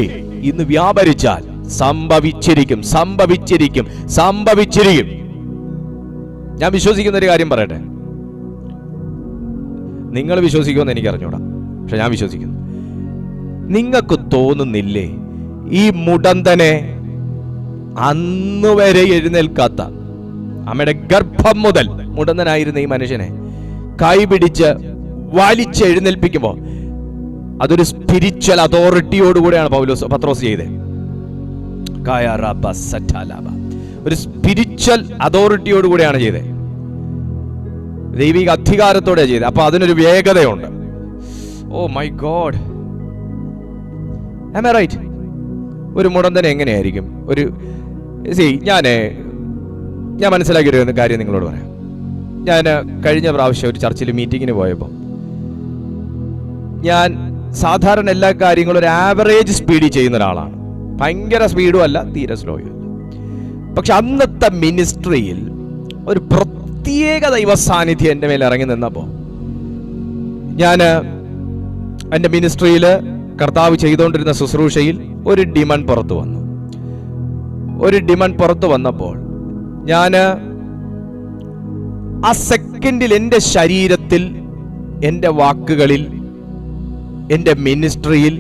Speaker 1: ഇന്ന് വ്യാപരിച്ചാൽ സംഭവിച്ചിരിക്കും, സംഭവിച്ചിരിക്കും, സംഭവിച്ചിരിക്കും. ഞാൻ വിശ്വസിക്കുന്ന ഒരു കാര്യം പറയട്ടെ. നിങ്ങൾ വിശ്വസിക്കുമെന്ന് എനിക്ക് അറിഞ്ഞൂടാ, പക്ഷെ ഞാൻ വിശ്വസിക്കുന്നു. നിങ്ങൾക്ക് തോന്നുന്നില്ലേ ഈ മുടന്തനെ അന്ന് വരെ എഴുന്നേൽക്കാത്ത, അമ്മയുടെ ഗർഭം മുതൽ മുടന്തനായിരുന്ന ഈ മനുഷ്യനെ കൈപിടിച്ച് വലിച്ച് എഴുന്നേൽപ്പിക്കുമ്പോൾ അതൊരു സ്പിരിച്വൽ അതോറിറ്റിയോടുകൂടെയാണ് പത്രോസ് ചെയ്തത്. ഒരു സ്പിരിച്വൽ അതോറിറ്റിയോടുകൂടെയാണ് ചെയ്തത്, ദൈവിക അധികാരത്തോടെ ചെയ്തത്. അപ്പൊ അതിനൊരു വേഗതയുണ്ട്. Oh my God, am I right? ഒരു മുടന്തനെ എങ്ങനെയായിരിക്കും ഒരു ഞാൻ മനസ്സിലാക്കിയൊരു കാര്യം നിങ്ങളോട് പറയാം. ഞാൻ കഴിഞ്ഞ പ്രാവശ്യം ഒരു ചർച്ചിൽ മീറ്റിങ്ങിന് പോയപ്പോൾ ഞാൻ സാധാരണ എല്ലാ കാര്യങ്ങളും ഒരു ആവറേജ് സ്പീഡിൽ ചെയ്യുന്ന ഒരാളാണ്. ഭയങ്കര സ്പീഡും അല്ല, തീരെ സ്ലോയും അല്ല. പക്ഷെ അന്നത്തെ മിനിസ്ട്രിയിൽ ഒരു പ്രത്യേക ദൈവ സാന്നിധ്യം എൻ്റെ മേൽ ഇറങ്ങി നിന്നപ്പോൾ ഞാൻ എൻ്റെ മിനിസ്ട്രിയിൽ കർത്താവ് ചെയ്തുകൊണ്ടിരുന്ന ശുശ്രൂഷയിൽ ഒരു ഡിമൺ പുറത്തു വന്നു. ഒരു ഡിമൺ പുറത്തു വന്നപ്പോൾ ഞാൻ ആ സെക്കൻഡിൽ എൻ്റെ ശരീരത്തിൽ, എൻ്റെ വാക്കുകളിൽ, എൻ്റെ മിനിസ്ട്രിയിൽ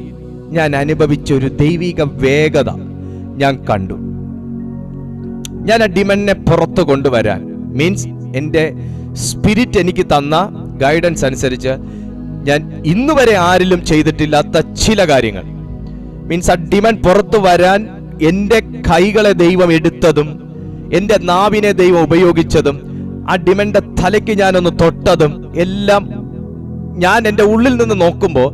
Speaker 1: ഞാൻ അനുഭവിച്ച ഒരു ദൈവിക വേഗത ഞാൻ കണ്ടു. ഞാൻ ആ ഡിമണിനെ പുറത്തു കൊണ്ടുവരാൻ മീൻസ് എൻ്റെ സ്പിരിറ്റ് എനിക്ക് തന്ന ഗൈഡൻസ് അനുസരിച്ച് ഞാൻ ഇന്ന് വരെ ആരിലും ചെയ്തിട്ടില്ലാത്ത ചില കാര്യങ്ങൾ, മീൻസ് ആ ഡിമൺ പുറത്തു വരാൻ എൻ്റെ കൈകളെ ദൈവം എടുത്തതും, എൻ്റെ നാവിനെ ദൈവം ഉപയോഗിച്ചതും, ആ ഡിമന്റെ തലയ്ക്ക് ഞാനൊന്ന് തൊട്ടതും എല്ലാം ഞാൻ എൻ്റെ ഉള്ളിൽ നിന്ന് നോക്കുമ്പോൾ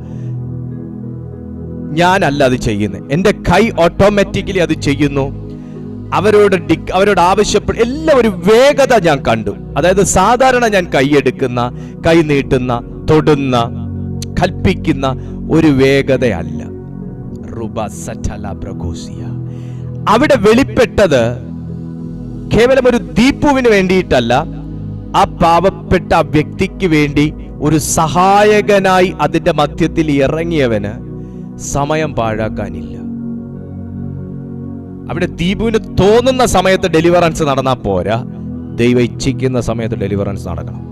Speaker 1: ഞാനല്ല അത് ചെയ്യുന്നത്. എൻ്റെ കൈ ഓട്ടോമാറ്റിക്കലി അത് ചെയ്യുന്നു. അവരോട് ആവശ്യപ്പെടും എല്ലാം ഒരു വേഗത ഞാൻ കണ്ടു. അതായത് സാധാരണ ഞാൻ കൈയെടുക്കുന്ന, കൈ നീട്ടുന്ന, തൊടുന്ന, കൽപ്പിക്കുന്ന ഒരു വേഗതയല്ല. അവിടെ വെളിപ്പെട്ടത് കേവലം ഒരു ദീപുവിന് വേണ്ടിയിട്ടല്ല, ആ പാവപ്പെട്ട വ്യക്തിക്ക് വേണ്ടി ഒരു സഹായകനായി അതിന്റെ മധ്യത്തിൽ ഇറങ്ങിയവന് സമയം പാഴാക്കാനില്ല. അവിടെ ദീപുവിന് തോന്നുന്ന സമയത്ത് ഡെലിവറൻസ് നടന്നാൽ പോരാ, ദൈവം ഇച്ഛിക്കുന്ന സമയത്ത് ഡെലിവറൻസ് നടക്കണം.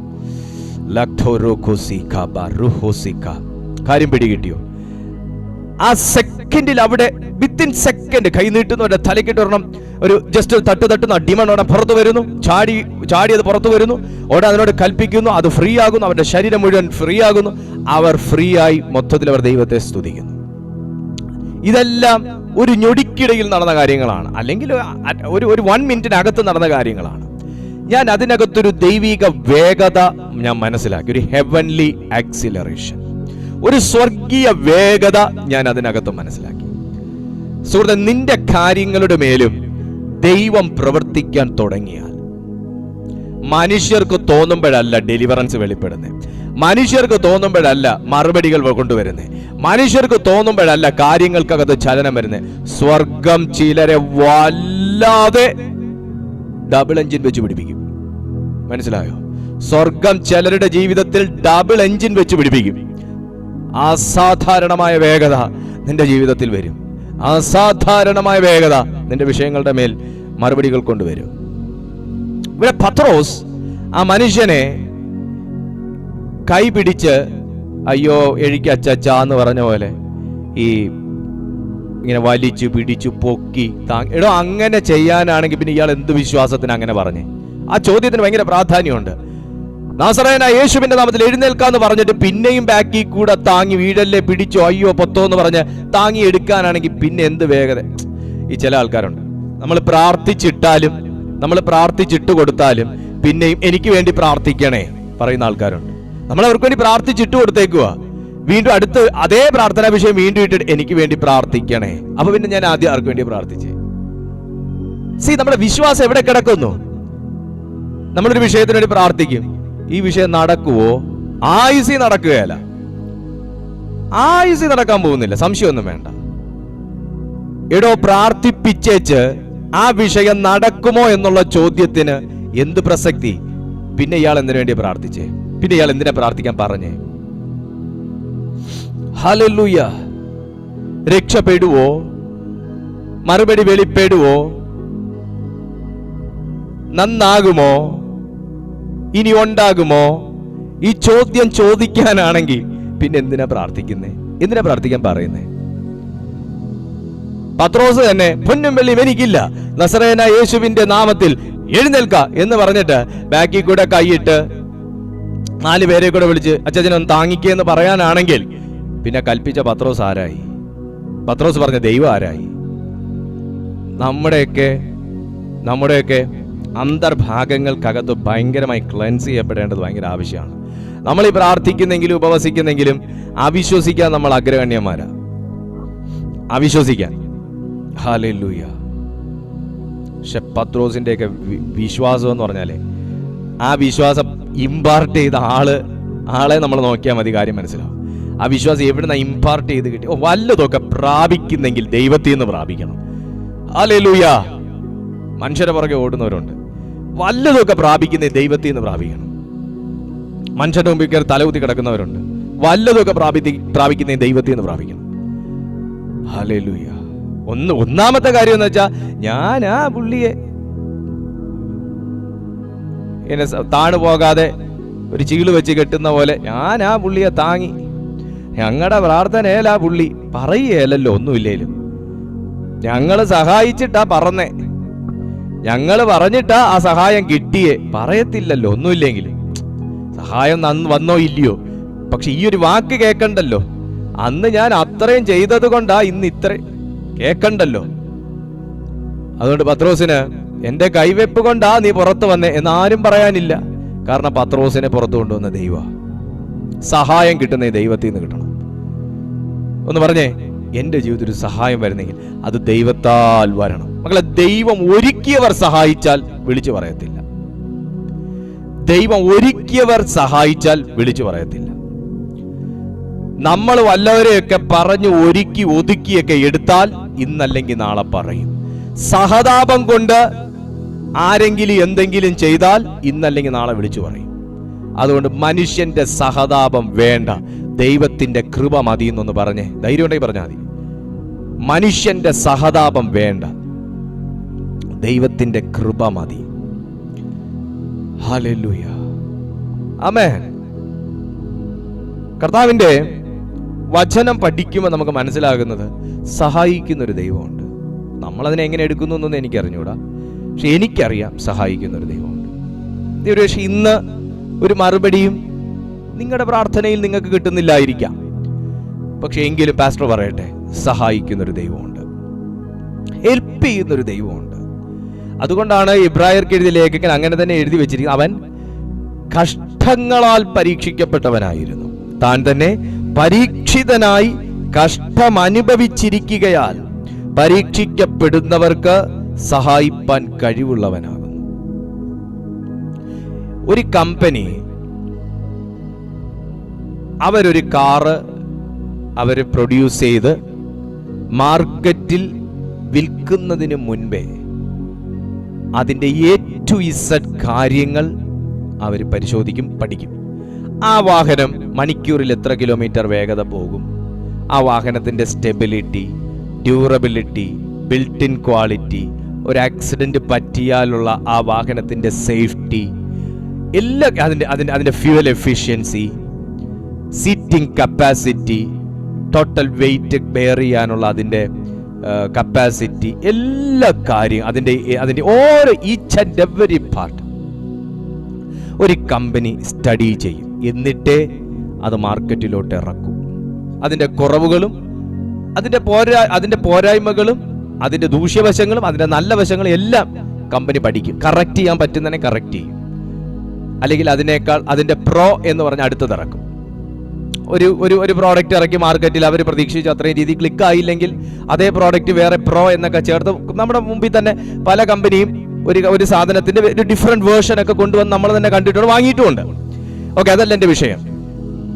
Speaker 1: കാര്യം പിടികിട്ടിയോ? ആ സെക്കൻഡിൽ അവിടെ വിത്തിൻ സെക്കൻഡ് കൈ നീട്ടുന്നവരുടെ തലക്കിട്ട് ഒരെണ്ണം ഒരു ജസ്റ്റ് തട്ടുന്ന ഡിമൺ ഉടൻ പുറത്തു വരുന്നു, ചാടി അത് പുറത്തു വരുന്നു, ഉടനെ അതിനോട് കൽപ്പിക്കുന്നു, അത് ഫ്രീ ആകുന്നു, അവരുടെ ശരീരം മുഴുവൻ ഫ്രീ ആകുന്നു. അവർ ഫ്രീ ആയി മൊത്തത്തിൽ അവർ ദൈവത്തെ സ്തുതിക്കുന്നു. ഇതെല്ലാം ഒരു ഞൊടിക്കിടയിൽ നടന്ന കാര്യങ്ങളാണ്, അല്ലെങ്കിൽ ഒരു 1 മിനിറ്റിനകത്ത് നടന്ന കാര്യങ്ങളാണ്. ഞാൻ അതിനകത്തൊരു ദൈവിക വേഗത ഞാൻ മനസ്സിലാക്കി, ഒരു ഹെവൻലി ആക്സിലറേഷൻ, ഒരു സ്വർഗീയ വേഗത ഞാൻ അതിനകത്ത് മനസ്സിലാക്കി. സുഹൃത്തെ, നിന്റെ കാര്യങ്ങളുടെ മേലും ദൈവം പ്രവർത്തിക്കാൻ തുടങ്ങിയാൽ മനുഷ്യർക്ക് തോന്നുമ്പോഴല്ല ഡെലിവറൻസ് വെളിപ്പെടുന്നത്, മനുഷ്യർക്ക് തോന്നുമ്പോഴല്ല മറുപടികൾ കൊണ്ടുവരുന്നത്, മനുഷ്യർക്ക് തോന്നുമ്പോഴല്ല കാര്യങ്ങൾക്കകത്ത് ചലനം വരുന്നത്. സ്വർഗം ചിലരെ വല്ലാതെ ഡബിൾ എഞ്ചിൻ വെച്ച് പിടിപ്പിക്കും. മനസ്സിലായോ? സ്വർഗം ചിലരുടെ ജീവിതത്തിൽ ഡബിൾ എഞ്ചിൻ വെച്ച് പിടിപ്പിക്കും. അസാധാരണമായ വേഗത നിന്റെ ജീവിതത്തിൽ വരും. അസാധാരണമായ വേഗത നിന്റെ വിഷയങ്ങളുടെ മേൽ മറുപടികൾ കൊണ്ടുവരും. ഇവിടെ പത്രോസ് ആ മനുഷ്യനെ കൈ പിടിച്ച് അയ്യോ എഴിക്ക് അച്ചാ എന്ന് പറഞ്ഞ പോലെ ഈ ഇങ്ങനെ വലിച്ചു പിടിച്ചു പൊക്കി എടോ, അങ്ങനെ ചെയ്യാനാണെങ്കിൽ പിന്നെ ഇയാൾ എന്ത് വിശ്വാസത്തിന് അങ്ങനെ പറഞ്ഞേ? ആ ചോദ്യത്തിന് ഭയങ്കര പ്രാധാന്യമുണ്ട്. നാസറേയനായ യേശുവിന്റെ നാമത്തിൽ എഴുന്നേൽക്കാന്ന് പറഞ്ഞിട്ട് പിന്നെയും ബാക്കി കൂടെ താങ്ങി വീഴല്ലേ, പിടിച്ചോ, അയ്യോ പൊത്തോ എന്ന് പറഞ്ഞ് താങ്ങി എടുക്കാനാണെങ്കിൽ പിന്നെ എന്ത് വേഗത. ഈ ചില ആൾക്കാരുണ്ട്, നമ്മൾ പ്രാർത്ഥിച്ചിട്ടാലും നമ്മൾ പ്രാർത്ഥിച്ചിട്ട് കൊടുത്താലും പിന്നെയും എനിക്ക് വേണ്ടി പ്രാർത്ഥിക്കണേ പറയുന്ന ആൾക്കാരുണ്ട്. നമ്മൾ അവർക്ക് വേണ്ടി പ്രാർത്ഥിച്ചിട്ട് കൊടുത്തേക്കുക, വീണ്ടും അടുത്ത് അതേ പ്രാർത്ഥനാ വിഷയം വീണ്ടും ഇട്ടിട്ട് എനിക്ക് വേണ്ടി പ്രാർത്ഥിക്കണേ. അപ്പൊ പിന്നെ ഞാൻ ആദ്യം ആർക്ക് വേണ്ടി പ്രാർത്ഥിച്ചേ? നമ്മുടെ വിശ്വാസം എവിടെ കിടക്കുന്നു? നമ്മളൊരു വിഷയത്തിന് വേണ്ടി പ്രാർത്ഥിക്കും, ഈ വിഷയം നടക്കുവോ? ആയുസി നടക്കുകയല്ല, ആയുസി നടക്കാൻ പോകുന്നില്ല, സംശയമൊന്നും വേണ്ട. എടോ, പ്രാർത്ഥിപ്പിച്ചേച്ച് ആ വിഷയം നടക്കുമോ എന്നുള്ള ചോദ്യത്തിന് എന്ത് പ്രസക്തി? പിന്നെ ഇയാൾ എന്തിനു വേണ്ടി പ്രാർത്ഥിച്ചേ? പിന്നെ ഇയാൾ എന്തിനാ പ്രാർത്ഥിക്കാൻ പറഞ്ഞേ? ഹല്ലേലൂയ. രക്ഷപ്പെടുവോ? മറുപടി വെളിപ്പെടുവോ? നന്നാകുമോ? ഇനി ഉണ്ടാകുമോ? ഈ ചോദ്യം ചോദിക്കാനാണെങ്കിൽ പിന്നെ എന്തിനാ പ്രാർത്ഥിക്കുന്നേ? എന്തിനാ പ്രാർത്ഥിക്കാൻ പറയുന്നേ? പത്രോസ് തന്നെ പൊന്നും വെള്ളിയും എനിക്കില്ല, നസറേനായ യേശുവിന്റെ നാമത്തിൽ എഴുന്നേൽക്ക എന്ന് പറഞ്ഞിട്ട് ബാക്കിൽ കൂടെ കൈയിട്ട് 4 പേരെ കൂടെ വിളിച്ച് അച്ഛനൊന്ന് താങ്ങിക്കേ എന്ന് പറയാനാണെങ്കിൽ പിന്നെ കൽപ്പിച്ച പത്രോസ് ആരായി? പത്രോസ് പറഞ്ഞ ദൈവം ആരായി? നമ്മുടെയൊക്കെ അന്തർഭാഗങ്ങൾക്കകത്ത് ഭയങ്കരമായി ക്ലെൻസ് ചെയ്യപ്പെടേണ്ടത് ഭയങ്കര ആവശ്യമാണ്. നമ്മൾ ഈ പ്രാർത്ഥിക്കുന്നെങ്കിലും ഉപവസിക്കുന്നെങ്കിലും അവിശ്വസിക്കാൻ നമ്മൾ അഗ്രഗണ്യന്മാരാ, അവിശ്വസിക്കാൻ. ഹല്ലേലൂയ. പക്ഷെ പത്രോസിന്റെയൊക്കെ വിശ്വാസം എന്ന് പറഞ്ഞാലേ, ആ വിശ്വാസം ഇമ്പാർട്ട് ചെയ്ത ആളെ നമ്മൾ നോക്കിയാൽ മതി, കാര്യം മനസ്സിലാവും. ആ വിശ്വാസം എവിടുന്ന ഇമ്പാർട്ട് ചെയ്ത് കിട്ടി? വല്ലതൊക്കെ പ്രാപിക്കുന്നെങ്കിൽ ദൈവത്തിൽ നിന്ന് പ്രാപിക്കണം. ഹല്ലേലൂയ. മനുഷ്യരെ പുറകെ ഓടുന്നവരുണ്ട്, വല്ലതൊക്കെ പ്രാപിക്കുന്ന ദൈവത്തിൽ നിന്ന് പ്രാപിക്കണം. മനുഷ്യന്റെ മുമ്പിൽ കയറി തലകുത്തി കിടക്കുന്നവരുണ്ട്, വല്ലതൊക്കെ പ്രാപിക്കുന്ന ദൈവത്തിൽ നിന്ന് പ്രാപിക്കണം. ഹല്ലേലൂയ. ഒന്നാമത്തെ കാര്യം എന്ന് വെച്ചാൽ, ഞാൻ ആ പുള്ളിയെ എന്നെ താണു പോകാതെ ഒരു ചീള് വെച്ച് കെട്ടുന്ന പോലെ ഞാൻ ആ പുള്ളിയെ താങ്ങി. ഞങ്ങളുടെ പ്രാർത്ഥനയിലാ പുള്ളി പറയുകയല്ലോ, ഒന്നുമില്ലേലും ഞങ്ങള് സഹായിച്ചിട്ടാ പറഞ്ഞേ, ഞങ്ങള് പറഞ്ഞിട്ടാ ആ സഹായം കിട്ടിയേ, പറയത്തില്ലല്ലോ ഒന്നുമില്ലെങ്കിലും. സഹായം വന്നോ ഇല്ലയോ, പക്ഷെ ഈ ഒരു വാക്ക് കേൾക്കണ്ടല്ലോ. അന്ന് ഞാൻ അത്രയും ചെയ്തത് കൊണ്ടാ ഇന്ന് ഇത്ര കേൾക്കണ്ടല്ലോ. അതുകൊണ്ട് പത്രോസിന് എന്റെ കൈവെപ്പ് കൊണ്ടാ നീ പുറത്തു വന്നേ എന്നാരും പറയാനില്ല. കാരണം പത്രോസിനെ പുറത്തു കൊണ്ടുവന്ന ദൈവ, സഹായം കിട്ടുന്ന ദൈവത്തിൽ നിന്ന് കിട്ടണം. ഒന്ന് പറഞ്ഞേ, എന്റെ ജീവിതത്തിൽ ഒരു സഹായം വരുന്നെങ്കിൽ അത് ദൈവത്താൽ വരണം. മക്കളെ, ദൈവം ഒരുക്കിയവർ സഹായിച്ചാൽ വിളിച്ചു പറയത്തില്ല. ദൈവം ഒരുക്കിയവർ സഹായിച്ചാൽ വിളിച്ചു പറയത്തില്ല. നമ്മൾ വല്ലവരെയൊക്കെ പറഞ്ഞു ഒരുക്കി ഒതുക്കിയൊക്കെ എടുത്താൽ ഇന്നല്ലെങ്കിൽ നാളെ പറയും. സഹതാപം കൊണ്ട് ആരെങ്കിലും എന്തെങ്കിലും ചെയ്താൽ ഇന്നല്ലെങ്കിൽ നാളെ വിളിച്ചു പറയും. അതുകൊണ്ട് മനുഷ്യന്റെ സഹതാപം വേണ്ട, ദൈവത്തിന്റെ കൃപ മതി എന്നൊന്ന് പറഞ്ഞേ. ധൈര്യം ഉണ്ടെങ്കിൽ പറഞ്ഞാൽ മതി. മനുഷ്യന്റെ സഹതാപം വേണ്ട, ദൈവത്തിന്റെ കൃപ മതി. ഹല്ലേലൂയ. ആമേൻ. കർത്താവിന്റെ വചനം പഠിക്കുമ്പോൾ നമുക്ക് മനസ്സിലാകുന്നത് സഹായിക്കുന്ന ഒരു ദൈവമുണ്ട്. നമ്മളതിനെ എങ്ങനെ എടുക്കുന്നു എന്നൊന്നും എനിക്കറിഞ്ഞൂടാ, പക്ഷെ എനിക്കറിയാം സഹായിക്കുന്ന ഒരു ദൈവമുണ്ട്. പക്ഷെ ഇന്ന് ഒരു മറുപടിയും നിങ്ങളുടെ പ്രാർത്ഥനയിൽ നിങ്ങൾക്ക് കിട്ടുന്നില്ലായിരിക്കാം, പക്ഷെ എങ്കിലും പാസ്റ്റർ പറയട്ടെ, സഹായിക്കുന്നൊരു ദൈവമുണ്ട്, ഹെൽപ്പ് ചെയ്യുന്നൊരു ദൈവമുണ്ട്. അതുകൊണ്ടാണ് ഇബ്രായർക്ക് എഴുതിയ ലേഖകൻ അങ്ങനെ തന്നെ എഴുതി വെച്ചിരിക്കുന്നത്. അവൻ കഷ്ടങ്ങളാൽ പരീക്ഷിക്കപ്പെട്ടവനായിരുന്നു, താൻ തന്നെ പരീക്ഷിതനായി കഷ്ടമനുഭവിച്ചിരിക്കുകയാൽ പരീക്ഷിക്കപ്പെടുന്നവർക്ക് സഹായിപ്പാൻ കഴിവുള്ളവനാകുന്നു. ഒരു കമ്പനി അവരൊരു കാറ് അവര് പ്രൊഡ്യൂസ് ചെയ്ത് മാർക്കറ്റിൽ വിൽക്കുന്നതിന് മുൻപേ അതിൻ്റെ A to Z കാര്യങ്ങൾ അവർ പരിശോധിക്കും, പഠിക്കും. ആ വാഹനം മണിക്കൂറിൽ എത്ര കിലോമീറ്റർ വേഗത പോകും, ആ വാഹനത്തിൻ്റെ stability, durability, built in quality, ഒരു ആക്സിഡന്റ് പറ്റിയാലുള്ള ആ വാഹനത്തിൻ്റെ സേഫ്റ്റി, എല്ലാ അതിൻ്റെ fuel efficiency, seating capacity, total weight bear ചെയ്യാനുള്ള അതിൻ്റെ കപ്പാസിറ്റി, എല്ലാ കാര്യം അതിൻ്റെ ഓരോ ഈച്ച് ആൻഡ് എവരി പാർട്ട് ഒരു കമ്പനി സ്റ്റഡി ചെയ്യും. എന്നിട്ടേ അത് മാർക്കറ്റിലോട്ട് ഇറക്കും. അതിൻ്റെ കുറവുകളും അതിൻ്റെ പോരായ്മകളും അതിൻ്റെ ദൂഷ്യവശങ്ങളും അതിൻ്റെ നല്ല വശങ്ങളും എല്ലാം കമ്പനി പഠിക്കും. കറക്റ്റ് ചെയ്യാൻ പറ്റുന്നതിനെ കറക്റ്റ് ചെയ്യും, അല്ലെങ്കിൽ അതിനേക്കാൾ അതിൻ്റെ പ്രോ എന്ന് പറഞ്ഞ് അടുത്തത് ഇറക്കും. ഒരു പ്രോഡക്റ്റ് ഇറക്കി മാർക്കറ്റിൽ അവർ പ്രതീക്ഷിച്ച അത്രയും രീതി ക്ലിക്ക് ആയില്ലെങ്കിൽ അതേ പ്രോഡക്റ്റ് വേറെ പ്രോ എന്നൊക്കെ ചേർത്ത് നമ്മുടെ മുമ്പിൽ തന്നെ പല കമ്പനിയും ഒരു സാധനത്തിന്റെ ഒരു ഡിഫറെന്റ് വേർഷൻ ഒക്കെ കൊണ്ടുവന്ന് നമ്മൾ തന്നെ കണ്ടിട്ടുണ്ട്, വാങ്ങിയിട്ടുമുണ്ട്. ഓക്കെ, അതല്ല എൻ്റെ വിഷയം.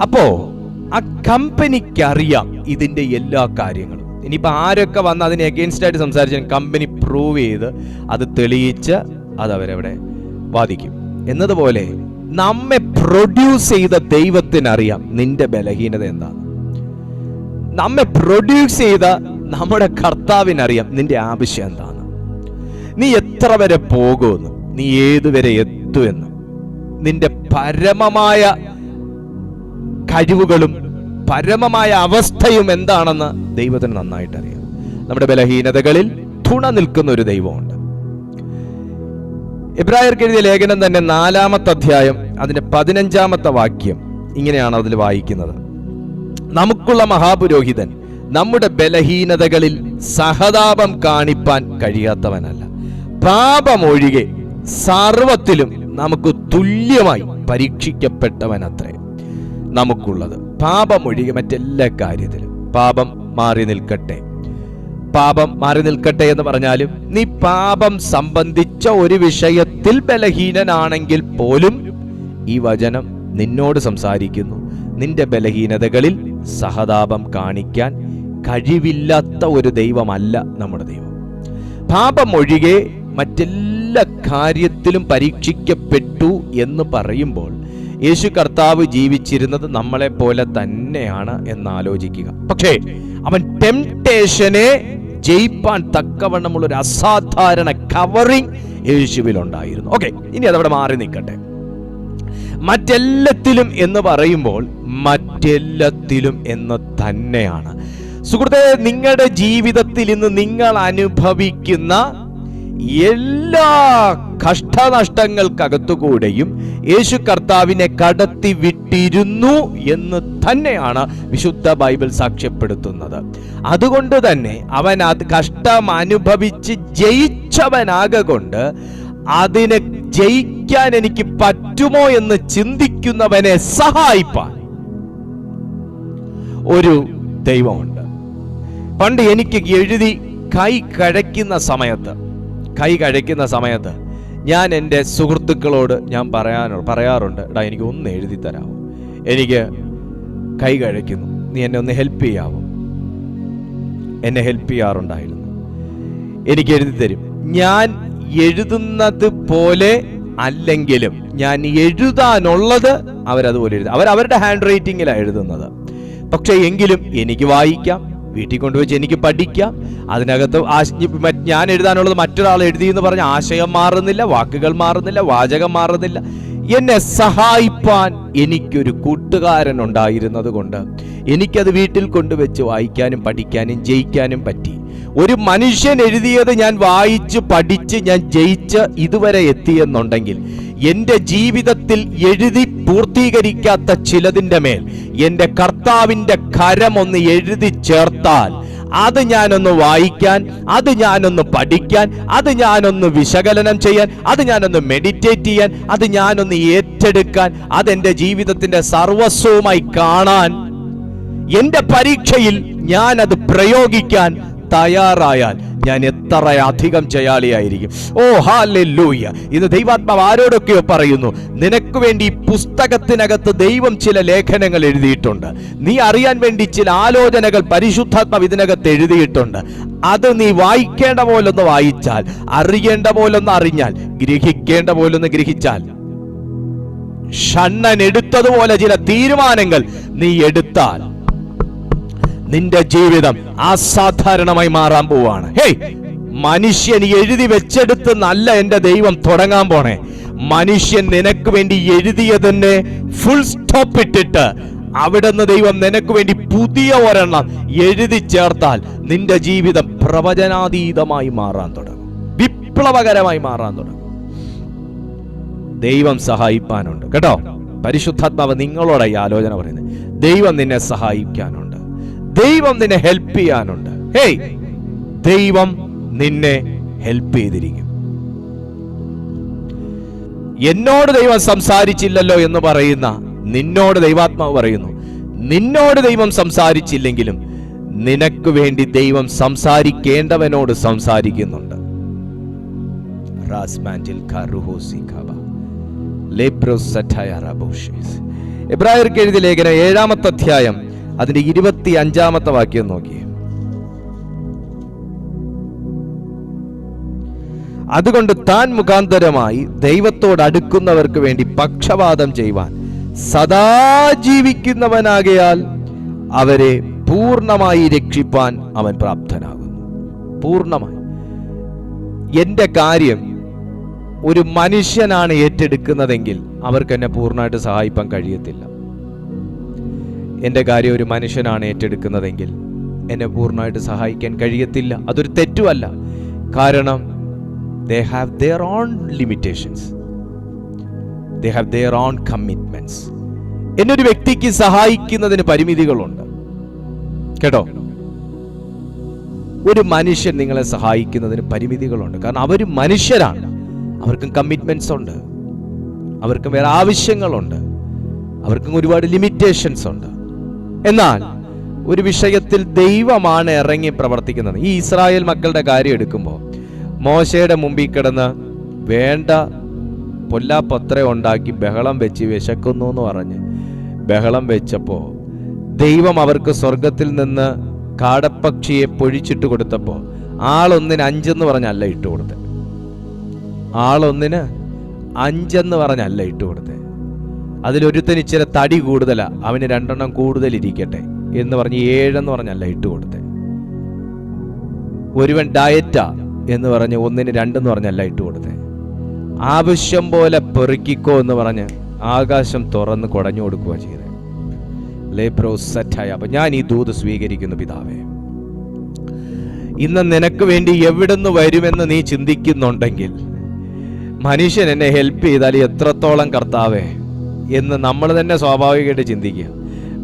Speaker 1: അപ്പോ ആ കമ്പനിക്ക് അറിയാം ഇതിന്റെ എല്ലാ കാര്യങ്ങളും. ഇനിയിപ്പോൾ ആരൊക്കെ വന്ന് അതിന് എഗെയിൻസ്റ്റ് ആയിട്ട് സംസാരിച്ചാൽ കമ്പനി പ്രൂവ് ചെയ്ത് അത് തെളിയിച്ച് അത് അവരവിടെ വാദിക്കും. എന്നതുപോലെ നമ്മെ പ്രൊഡ്യൂസ് ചെയ്ത ദൈവത്തിനറിയാം നിന്റെ ബലഹീനത എന്താണ്. നമ്മെ പ്രൊഡ്യൂസ് ചെയ്ത നമ്മുടെ കർത്താവിനറിയാം നിന്റെ ആവശ്യം എന്താണ്. നീ എത്ര വരെ പോകുമെന്ന്, നീ ഏതുവരെ എത്തുമെന്ന്, നിന്റെ പരമമായ കഴിവുകളും പരമമായ അവസ്ഥയും എന്താണെന്ന് ദൈവത്തിന് നന്നായിട്ട് അറിയാം. നമ്മുടെ ബലഹീനതകളിൽ തുണ നിൽക്കുന്ന ഒരു ദൈവമുണ്ട്. എബ്രായർക്ക് എഴുതിയ ലേഖനം തന്നെ 4-ാമത്തെ അധ്യായം അതിന്റെ 15-ാമത്തെ വാക്യം ഇങ്ങനെയാണ് അതിൽ വായിക്കുന്നത്: നമുക്കുള്ള മഹാപുരോഹിതൻ നമ്മുടെ ബലഹീനതകളിൽ സഹതാപം കാണിപ്പാൻ കഴിയാത്തവനല്ല, പാപമൊഴികെ സർവത്തിലും നമുക്ക് തുല്യമായി പരീക്ഷിക്കപ്പെട്ടവനത്രേ നമുക്കുള്ളത്. പാപമൊഴികെ മറ്റെല്ലാ കാര്യത്തിലും പാപം മാറി നിൽക്കട്ടെ. പാപം മാറി നിൽക്കട്ടെ എന്ന് പറഞ്ഞാലും നീ പാപം സംബന്ധിച്ച ഒരു വിഷയത്തിൽ ബലഹീനനാണെങ്കിൽ പോലും ഈ വചനം നിന്നോട് സംസാരിക്കുന്നു. നിന്റെ ബലഹീനതകളിൽ സഹതാപം കാണിക്കാൻ കഴിവില്ലാത്ത ഒരു ദൈവമല്ല നമ്മുടെ ദൈവം. പാപം ഒഴികെ മറ്റെല്ലാ കാര്യത്തിലും പരീക്ഷിക്കപ്പെട്ടു എന്ന് പറയുമ്പോൾ യേശു കർത്താവ് ജീവിച്ചിരുന്നത് നമ്മളെ പോലെ തന്നെയാണ് എന്നാലോചിക്കുക. പക്ഷേ അവൻ ടെംപ്ടേഷനെ ജയിപ്പാൻ തക്കവണ്ണമുള്ള ഒരു അസാധാരണ കവറിംഗ് യേശുവിലുണ്ടായിരുന്നു. ഓക്കെ, ഇനി അതവിടെ മാറി നിൽക്കട്ടെ. മറ്റെല്ലാത്തിലും എന്ന് പറയുമ്പോൾ മറ്റെല്ലാത്തിലും എന്ന് തന്നെയാണ്. സുഹൃത്തേ, നിങ്ങളുടെ ജീവിതത്തിൽ ഇന്ന് നിങ്ങൾ അനുഭവിക്കുന്ന എല്ലാ കഷ്ടനഷ്ടങ്ങൾക്കകത്തുകൂടെയും യേശു കർത്താവിനെ കടത്തി വിട്ടിരുന്നു എന്ന് തന്നെയാണ് വിശുദ്ധ ബൈബിൾ സാക്ഷ്യപ്പെടുത്തുന്നത്. അതുകൊണ്ട് തന്നെ അവൻ അത് കഷ്ടം അനുഭവിച്ച് ജയിച്ചവനാകൊണ്ട് അതിനെ ജയിക്കാൻ എനിക്ക് പറ്റുമോ എന്ന് ചിന്തിക്കുന്നവനെ സഹായിപ്പാൻ ഒരു ദൈവമുണ്ട്. പണ്ട് എനിക്ക് എഴുതി കൈ കഴയ്ക്കുന്ന സമയത്ത് ഞാൻ എൻ്റെ സുഹൃത്തുക്കളോട് ഞാൻ പറയാറുണ്ട്, എടാ എനിക്ക് ഒന്ന് എഴുതി തരാമോ, എനിക്ക് കൈ കഴയ്ക്കുന്നു, നീ എന്നെ ഒന്ന് ഹെൽപ്പ് ചെയ്യാവോ. എന്നെ ഹെൽപ്പ് ചെയ്യാറുണ്ടായിരുന്നു. എനിക്ക് എഴുതി തരും. ഞാൻ എഴുതുന്നത് പോലെ അല്ലെങ്കിലും ഞാൻ എഴുതാനുള്ളത് അവരതുപോലെ എഴുതും. അവരുടെ ഹാൻഡ് റൈറ്റിങ്ങിലാണ് എഴുതുന്നത്. പക്ഷെ എങ്കിലും എനിക്ക് വായിക്കാം, വീട്ടിൽ കൊണ്ടുവച്ച് എനിക്ക് പഠിക്കാം. അതിനകത്ത് ഞാൻ എഴുതാനുള്ളത് മറ്റൊരാൾ എഴുതി എന്ന് പറഞ്ഞ ആശയം മാറുന്നില്ല, വാക്കുകൾ മാറുന്നില്ല, വാചകം മാറുന്നില്ല. എന്നെ സഹായിപ്പാൻ എനിക്കൊരു കൂട്ടുകാരൻ ഉണ്ടായിരുന്നത് കൊണ്ട് എനിക്കത് വീട്ടിൽ കൊണ്ടുവച്ച് വായിക്കാനും പഠിക്കാനും ജയിക്കാനും പറ്റി. ഒരു മനുഷ്യൻ എഴുതിയത് ഞാൻ വായിച്ച് പഠിച്ച് ഞാൻ ജയിച്ച് ഇതുവരെ എത്തിയെന്നുണ്ടെങ്കിൽ എൻ്റെ ജീവിതത്തിൽ എഴുതി പൂർത്തീകരിക്കാത്ത ചിലതിൻ്റെ മേൽ എൻ്റെ കർത്താവിൻ്റെ കരമൊന്ന് എഴുതി ചേർത്താൽ അത് ഞാനൊന്ന് വായിക്കാൻ, അത് ഞാനൊന്ന് പഠിക്കാൻ, അത് ഞാനൊന്ന് വിശകലനം ചെയ്യാൻ, അത് ഞാനൊന്ന് മെഡിറ്റേറ്റ് ചെയ്യാൻ, അത് ഞാനൊന്ന് ഏറ്റെടുക്കാൻ, അതെൻ്റെ ജീവിതത്തിൻ്റെ സർവസ്വവുമായി കാണാൻ, എൻ്റെ പരീക്ഷയിൽ ഞാനത് പ്രയോഗിക്കാൻ തയ്യാറായാൽ ഞാൻ എത്ര അധികം ജയാളിയായിരിക്കും. ഓ ഹല്ലേലൂയ! ഇന്ന് ദൈവാത്മാവ് ആരോടൊക്കെയോ പറയുന്നു, നിനക്ക് വേണ്ടി ഈ പുസ്തകത്തിനകത്ത് ദൈവം ചില ലേഖനങ്ങൾ എഴുതിയിട്ടുണ്ട്. നീ അറിയാൻ വേണ്ടി ചില ആലോചനകൾ പരിശുദ്ധാത്മാവ് ഇതിനകത്ത് എഴുതിയിട്ടുണ്ട്. അത് നീ വായിക്കേണ്ട പോലൊന്ന് വായിച്ചാൽ, അറിയേണ്ട പോലൊന്ന് അറിഞ്ഞാൽ, ഗ്രഹിക്കേണ്ട പോലൊന്ന് ഗ്രഹിച്ചാൽ, ഷണ്ണൻ എടുത്തതുപോലെ ചില തീരുമാനങ്ങൾ നീ എടുത്താൽ നിന്റെ ജീവിതം അസാധാരണമായി മാറാൻ പോവാണ്. ഹേയ്, മനുഷ്യൻ എഴുതി വെച്ചെടുത്ത് നല്ല എൻ്റെ ദൈവം തുടങ്ങാൻ പോണേ. മനുഷ്യൻ നിനക്ക് വേണ്ടി എഴുതിയതിനെ ഫുൾ സ്റ്റോപ്പ് ഇട്ടിട്ട് അവിടുന്ന് ദൈവം നിനക്ക് വേണ്ടി പുതിയ ഒരെണ്ണം എഴുതി ചേർത്താൽ നിന്റെ ജീവിതം പ്രവചനാതീതമായി മാറാൻ തുടങ്ങും, വിപ്ലവകരമായി മാറാൻ തുടങ്ങും. ദൈവം സഹായിപ്പാനുണ്ട് കേട്ടോ. പരിശുദ്ധാത്മാവ് നിങ്ങളോട് ഈ ആലോചന പറയുന്നത്, ദൈവം നിന്നെ സഹായിക്കാനുണ്ട്, ദൈവം നിന്നെ ഹെൽപ്പ് ചെയ്യാനുണ്ട്. ഹേയ്, ദൈവം നിന്നെ ഹെൽപ്പ് ചെയ്തിരിക്കും. എന്നോട് ദൈവം സംസാരിച്ചില്ലല്ലോ എന്ന് പറയുന്ന നിന്നോട് ദൈവാത്മാവ് പറയുന്നു, നിന്നോട് ദൈവം സംസാരിച്ചില്ലെങ്കിലും നിനക്ക് വേണ്ടി ദൈവം സംസാരിക്കേണ്ടവനോട് സംസാരിക്കുന്നുണ്ട്. എബ്രായർക്ക് എഴുതിയ ലേഖനം 7-ാമത്തെ അധ്യായം അതിന്റെ 25-ാമത്തെ വാക്യം നോക്കിയേ. അതുകൊണ്ട് താൻ മുഖാന്തരമായി ദൈവത്തോട് അടുക്കുന്നവർക്ക് വേണ്ടി പക്ഷപാതം ചെയ്യുവാൻ സദാ ജീവിക്കുന്നവനാകയാൽ അവരെ പൂർണ്ണമായി രക്ഷിപ്പാൻ അവൻ പ്രാപ്തനാകുന്നു. പൂർണ്ണമായി. എന്റെ കാര്യം ഒരു മനുഷ്യനാണ് ഏറ്റെടുക്കുന്നതെങ്കിൽ അവർക്ക് എന്നെ പൂർണ്ണമായിട്ട് സഹായിപ്പാൻ കഴിയത്തില്ല. എന്റെ കാര്യം ഒരു മനുഷ്യനാണ് ഏറ്റെടുക്കുന്നതെങ്കിൽ എന്നെ പൂർണ്ണമായിട്ട് സഹായിക്കാൻ കഴിയത്തില്ല. അതൊരു തെറ്റുമല്ല. കാരണം they have their own limitations, they have their own commitments. എന്നൊരു വ്യക്തിക്ക് സഹായിക്കുന്നതിന് പരിമിതികളുണ്ട് കേട്ടോ. ഒരു മനുഷ്യൻ നിങ്ങളെ സഹായിക്കുന്നതിന് പരിമിതികളുണ്ട്. കാരണം അവർ മനുഷ്യരാണ്, അവർക്കും കമ്മിറ്റ്മെന്റ്സ് ഉണ്ട്, അവർക്കും വേറെ ആവശ്യങ്ങളുണ്ട്, അവർക്കും ഒരുപാട് ലിമിറ്റേഷൻസ് ഉണ്ട്. എന്നാൽ ഒരു വിഷയത്തിൽ ദൈവമാണ് ഇറങ്ങി പ്രവർത്തിക്കുന്നത്. ഈ ഇസ്രായേൽ മക്കളുടെ കാര്യം എടുക്കുമ്പോൾ മോശയുടെ മുമ്പിൽ കിടന്ന് വേണ്ട പൊല്ലാപ്പത്ര ഉണ്ടാക്കി ബഹളം വെച്ച് വിശക്കുന്നു എന്ന് പറഞ്ഞ് ബഹളം വെച്ചപ്പോൾ ദൈവം അവർക്ക് സ്വർഗത്തിൽ നിന്ന് കാടപ്പക്ഷിയെ പൊഴിച്ചിട്ട് കൊടുത്തപ്പോൾ ആളൊന്നിന് 5 എന്ന് പറഞ്ഞല്ല ഇട്ട് കൊടുത്തേ. ആളൊന്നിന് 5 എന്ന് പറഞ്ഞല്ല ഇട്ട് കൊടുത്തേ. അതിലൊരുത്തന് ഇച്ചിരി തടി കൂടുതലാ, അവന് 2 എണ്ണം കൂടുതൽ ഇരിക്കട്ടെ എന്ന് പറഞ്ഞ് 7 എന്ന് പറഞ്ഞല്ല ഇട്ട് കൊടുത്തേ. ഒരുവൻ ഡയറ്റാ എന്ന് പറഞ്ഞ് 1-ന് 2 എന്ന് പറഞ്ഞല്ല ഇട്ട് കൊടുത്തേ. ആവശ്യം പോലെ പെറുക്കിക്കോ എന്ന് പറഞ്ഞ് ആകാശം തുറന്ന് കുടഞ്ഞു കൊടുക്കുക ചെയ്തേ. അപ്പൊ ഞാൻ ഈ ദൂത് സ്വീകരിക്കുന്നു പിതാവേ. ഇന്ന് നിനക്ക് വേണ്ടി എവിടുന്ന് വരുമെന്ന് നീ ചിന്തിക്കുന്നുണ്ടെങ്കിൽ മനുഷ്യൻ എന്നെ ഹെൽപ്പ് ചെയ്താൽ എത്രത്തോളം കർത്താവേ എന്ന് നമ്മൾ തന്നെ സ്വാഭാവികമായിട്ട് ചിന്തിക്കുക.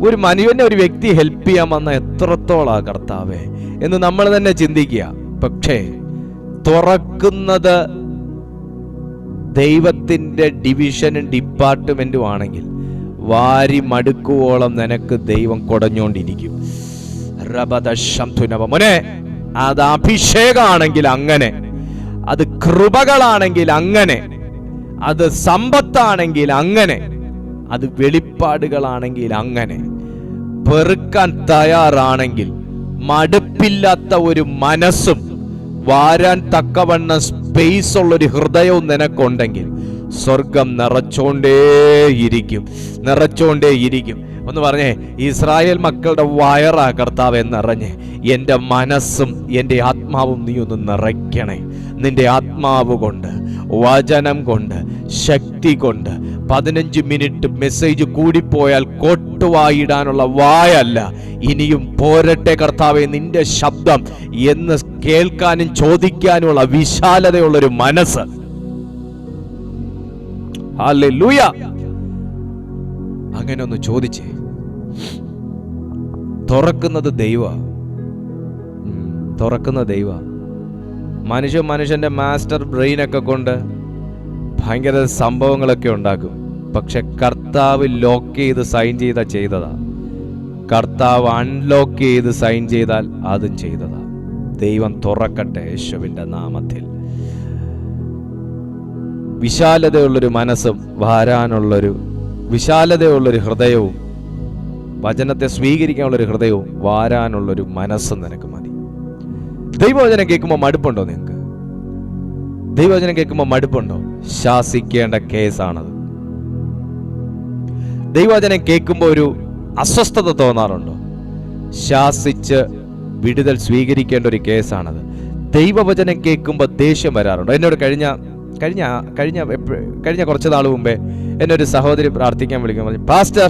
Speaker 1: ഒരു മനുഷ്യനെ ഒരു വ്യക്തി ഹെൽപ്പ് ചെയ്യാൻ വന്ന എത്രത്തോളാ കർത്താവേ എന്ന് നമ്മൾ തന്നെ ചിന്തിക്കുക. പക്ഷേ തുറക്കുന്നത് ദൈവത്തിന്റെ ഡിവിഷനും ഡിപ്പാർട്ട്മെന്റും ആണെങ്കിൽ വാരി മടുക്കുവോളം നിനക്ക് ദൈവം കൊടഞ്ഞോണ്ടിരിക്കും. മോനെ, അത് അഭിഷേകമാണെങ്കിൽ അങ്ങനെ, അത് കൃപകളാണെങ്കിൽ അങ്ങനെ, അത് സമ്പത്താണെങ്കിൽ അങ്ങനെ, അത് വെളിപ്പാടുകളാണെങ്കിൽ അങ്ങനെ, പെറുക്കാൻ തയ്യാറാണെങ്കിൽ മടുപ്പില്ലാത്ത ഒരു മനസ്സും വാരാൻ തക്കവണ്ണം സ്പേസ് ഉള്ളൊരു ഹൃദയവും നിനക്കുണ്ടെങ്കിൽ സ്വർഗം നിറച്ചോണ്ടേയിരിക്കും. ഒന്ന് പറഞ്ഞേ, ഇസ്രായേൽ മക്കളുടെ വയറാ കർത്താവെ നിറഞ്ഞ് എൻ്റെ മനസ്സും എൻ്റെ ആത്മാവും നീ ഒന്ന് നിറയ്ക്കണേ. നിന്റെ ആത്മാവ് കൊണ്ട്, വചനം കൊണ്ട്, ശക്തി കൊണ്ട്. 15 മിനിറ്റ് മെസ്സേജ് കൂടിപ്പോയാൽ കൊട്ടുവായിടാനുള്ള വായല്ല, ഇനിയും പോരട്ടെ കർത്താവെ നിന്റെ ശബ്ദം എന്ന് കേൾക്കാനും ചോദിക്കാനുമുള്ള വിശാലതയുള്ളൊരു മനസ്സ്. ഹല്ലേലൂയ. അങ്ങനെ ഒന്ന് ചോദിച്ചേ. തുറക്കുന്നത് ദൈവ. മനുഷ്യന്റെ മാസ്റ്റർ ബ്രെയിനൊക്കെ കൊണ്ട് ഭയങ്കര സംഭവങ്ങളൊക്കെ ഉണ്ടാക്കും. പക്ഷെ കർത്താവ് ലോക്ക് ചെയ്ത് സൈൻ ചെയ്തതാ. കർത്താവ് അൺലോക്ക് ചെയ്ത് സൈൻ ചെയ്താൽ അതും ചെയ്തതാ. ദൈവം തുറക്കട്ടെ യേശുവിന്റെ നാമത്തിൽ. വിശാലതയുള്ളൊരു മനസ്സും വാരാനുള്ളൊരു വിശാലതയുള്ളൊരു ഹൃദയവും, വചനത്തെ സ്വീകരിക്കാനുള്ളൊരു ഹൃദയവും വാരാനുള്ളൊരു മനസ്സും നിനക്ക് മതി. ദൈവവചനം കേൾക്കുമ്പോൾ മടുപ്പുണ്ടോ നിങ്ങൾക്ക്? ദൈവവചനം കേൾക്കുമ്പോൾ മടുപ്പുണ്ടോ? ശാസിക്കേണ്ട കേസാണത്. ദൈവവചനം കേൾക്കുമ്പോൾ ഒരു അസ്വസ്ഥത തോന്നാറുണ്ടോ? ശാസിച്ച് വിടുതൽ സ്വീകരിക്കേണ്ട ഒരു കേസാണത്. ദൈവവചനം കേൾക്കുമ്പോൾ ദേഷ്യം വരാറുണ്ടോ? എന്നോട് കഴിഞ്ഞ കുറച്ച് നാൾ മുമ്പേ എന്നെ ഒരു സഹോദരി പ്രാർത്ഥിക്കാൻ വിളിക്കുമ്പോൾ പറഞ്ഞു, പാസ്റ്റർ,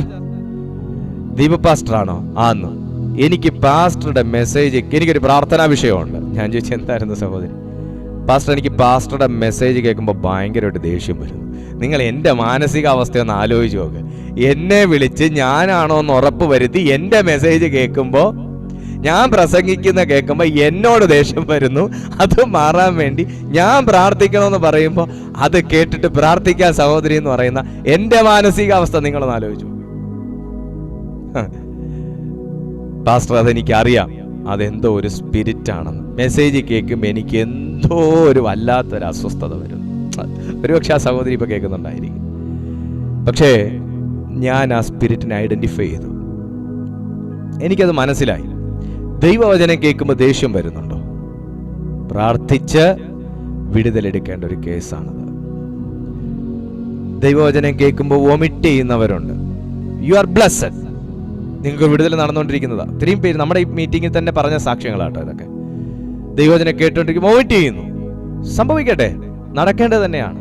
Speaker 1: ദീപ പാസ്റ്ററാണോ? ആന്ന്. എനിക്ക് പാസ്റ്ററുടെ മെസ്സേജ്, എനിക്കൊരു പ്രാർത്ഥനാ വിഷയമുണ്ട്. ഞാൻ ചോദിച്ചു, എന്തായിരുന്നു സഹോദരി? പാസ്റ്റർ, എനിക്ക് പാസ്റ്ററുടെ മെസ്സേജ് കേൾക്കുമ്പോൾ ഭയങ്കരമായിട്ട് ദേഷ്യം വരും. നിങ്ങൾ എൻ്റെ മാനസികാവസ്ഥയൊന്ന് ആലോചിച്ച് നോക്ക്. എന്നെ വിളിച്ച് ഞാനാണോ എന്ന് ഉറപ്പ് വരുത്തി എൻ്റെ മെസ്സേജ് കേൾക്കുമ്പോൾ ഞാൻ പ്രസംഗിക്കുന്ന കേൾക്കുമ്പോൾ എന്നോട് ദേഷ്യം വരുന്നു. അത് മാറാൻ വേണ്ടി ഞാൻ പ്രാർത്ഥിക്കണമെന്ന് പറയുമ്പോൾ അത് കേട്ടിട്ട് പ്രാർത്ഥിക്കാൻ സഹോദരി എന്ന് പറയുന്ന എൻ്റെ മാനസികാവസ്ഥ നിങ്ങളൊന്ന് ആലോചിച്ചു. പാസ്റ്റർ, അതെനിക്കറിയാം, അതെന്തോ ഒരു സ്പിരിറ്റ് ആണെന്ന്. മെസ്സേജ് കേൾക്കുമ്പോൾ എനിക്ക് എന്തോ ഒരു വല്ലാത്തൊരു അസ്വസ്ഥത വരും. ഒരുപക്ഷെ ആ സഹോദരി ഇപ്പൊ കേൾക്കുന്നുണ്ടായിരിക്കും. പക്ഷേ ഞാൻ ആ സ്പിരിറ്റിനെ ഐഡന്റിഫൈ ചെയ്തു. എനിക്കത് മനസ്സിലായി. ദൈവവചനം കേൾക്കുമ്പോൾ ദേഷ്യം വരുന്നുണ്ടോ? പ്രാർത്ഥിച്ച് വിടുതലെടുക്കേണ്ട ഒരു കേസാണത്. ദൈവവചനം കേൾക്കുമ്പോൾ വോമിറ്റ് ചെയ്യുന്നവരുണ്ട്. You are blessed. നിങ്ങൾക്ക് വിടുതൽ നടന്നുകൊണ്ടിരിക്കുന്നതാ. ഇത്രയും പേര് നമ്മുടെ ഈ മീറ്റിങ്ങിൽ തന്നെ പറഞ്ഞ സാക്ഷ്യങ്ങളാട്ടോ ഇതൊക്കെ. ദൈവവചനം കേട്ടുകൊണ്ടിരിക്കുമ്പോൾ വോമിറ്റ് ചെയ്യുന്നു. സംഭവിക്കട്ടെ, നടക്കേണ്ടത് തന്നെയാണ്.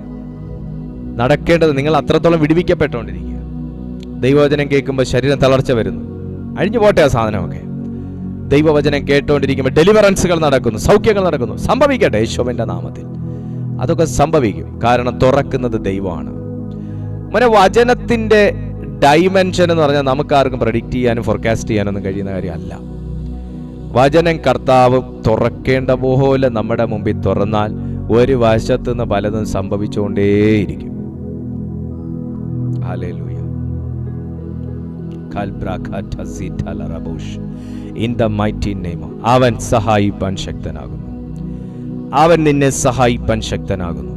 Speaker 1: നടക്കേണ്ടത്. നിങ്ങൾ അത്രത്തോളം വിടുവിക്കപ്പെട്ടുകൊണ്ടിരിക്കുക. ദൈവവചനം കേൾക്കുമ്പോൾ ശരീരം തളർച്ച വരുന്നു. അഴിഞ്ഞു പോട്ടെ ആ സാധനമൊക്കെ. ദൈവവചനം കേട്ടുകൊണ്ടിരിക്കുമ്പോൾ ഡെലിവറൻസുകൾ നടക്കുന്നു, സൗഖ്യങ്ങൾ നടക്കുന്നു. സംഭവിക്കട്ടെ യേശുവിന്റെ നാമത്തിൽ. അതൊക്കെ സംഭവിക്കും. കാരണം തുറക്കുന്നത് ദൈവമാണ്. മോനെ, വചനത്തിന്റെ ഡൈമെൻഷൻ എന്ന് പറഞ്ഞാൽ നമുക്കാർക്കും പ്രഡിക്റ്റ് ചെയ്യാനും ഫോർകാസ്റ്റ് ചെയ്യാനൊന്നും കഴിയുന്ന കാര്യമല്ല. വചനം കർത്താവ് തുറക്കേണ്ട പോലെ നമ്മുടെ മുമ്പിൽ തുറന്നാൽ ഒരു വശത്തു നിന്ന് പലതും സംഭവിച്ചുകൊണ്ടേയിരിക്കും. Hallelujah. In the mighty name. അവൻ സഹായിപ്പാൻ ശക്തനാകുന്നു. അവൻ നിന്നെ സഹായിപ്പാൻ ശക്തനാകുന്നു.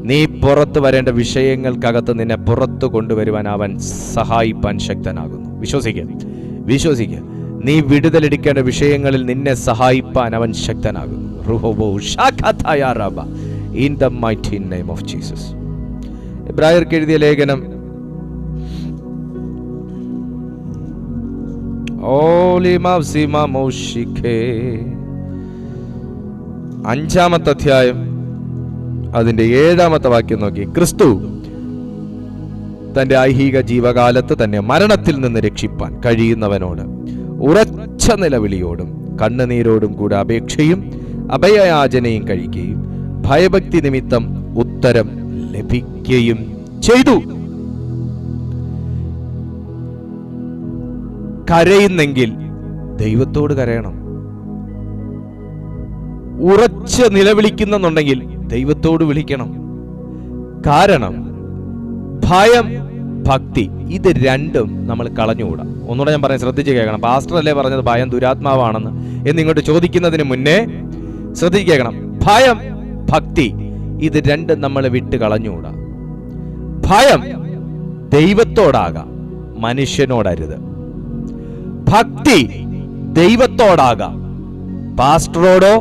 Speaker 1: നീ പുറത്തു വരേണ്ട വിഷയങ്ങൾക്കകത്ത് നിന്നെ പുറത്തു കൊണ്ടുവരുവാൻ അവൻ സഹായിപ്പാൻ ശക്തനാകുന്നു. വിശ്വസിക്കുക. നീ വിടുതലെടുക്കേണ്ട വിഷയങ്ങളിൽ നിന്നെ സഹായിപ്പാൻ അവൻ ശക്തനാകുന്നു. In the mighty name of Jesus. എബ്രായർക്ക് എഴുതിയ ലേഖനം 5-ാമത്തെ അധ്യായം അതിന്റെ 7-ാമത്തെ വാക്യം നോക്കി. ക്രിസ്തു തന്റെ ഐഹിക ജീവകാലത്ത് തന്നെ മരണത്തിൽ നിന്ന് രക്ഷിപ്പാൻ കഴിയുന്നവനോട് ഉറച്ച നിലവിളിയോടും കണ്ണുനീരോടും കൂടെ അപേക്ഷയും അഭയയാചനയും കഴിക്കുകയും ഭയഭക്തി നിമിത്തം ഉത്തരം ലഭിക്കുകയും ചെയ്തു. കരയുന്നെങ്കിൽ ദൈവത്തോട് കരയണം. ഉറച്ച് നിലവിളിക്കുന്നുണ്ടെങ്കിൽ ദൈവത്തോട് വിളിക്കണം. കാരണം ഭയം, ഭക്തി, ഇത് രണ്ടും നമ്മൾ കളഞ്ഞുകൂടാ. ഒന്നുകൂടെ ഞാൻ പറയാൻ ശ്രദ്ധിച്ച് കേൾക്കണം. പാസ്റ്റർ അല്ലേ പറഞ്ഞത് ഭയം ദുരാത്മാവാണെന്ന് എന്നിങ്ങോട്ട് ചോദിക്കുന്നതിന് മുന്നേ ശ്രദ്ധിച്ച് കേൾക്കണം. ഭയം, ഭക്തി, ഇത് രണ്ടും നമ്മൾ വിട്ട് കളഞ്ഞുകൂടാ. ഭയം ദൈവത്തോടാകാം, മനുഷ്യനോടരുത്. ഭക്തി ദൈവത്തോടാകാം, പാസ്റ്ററോടോ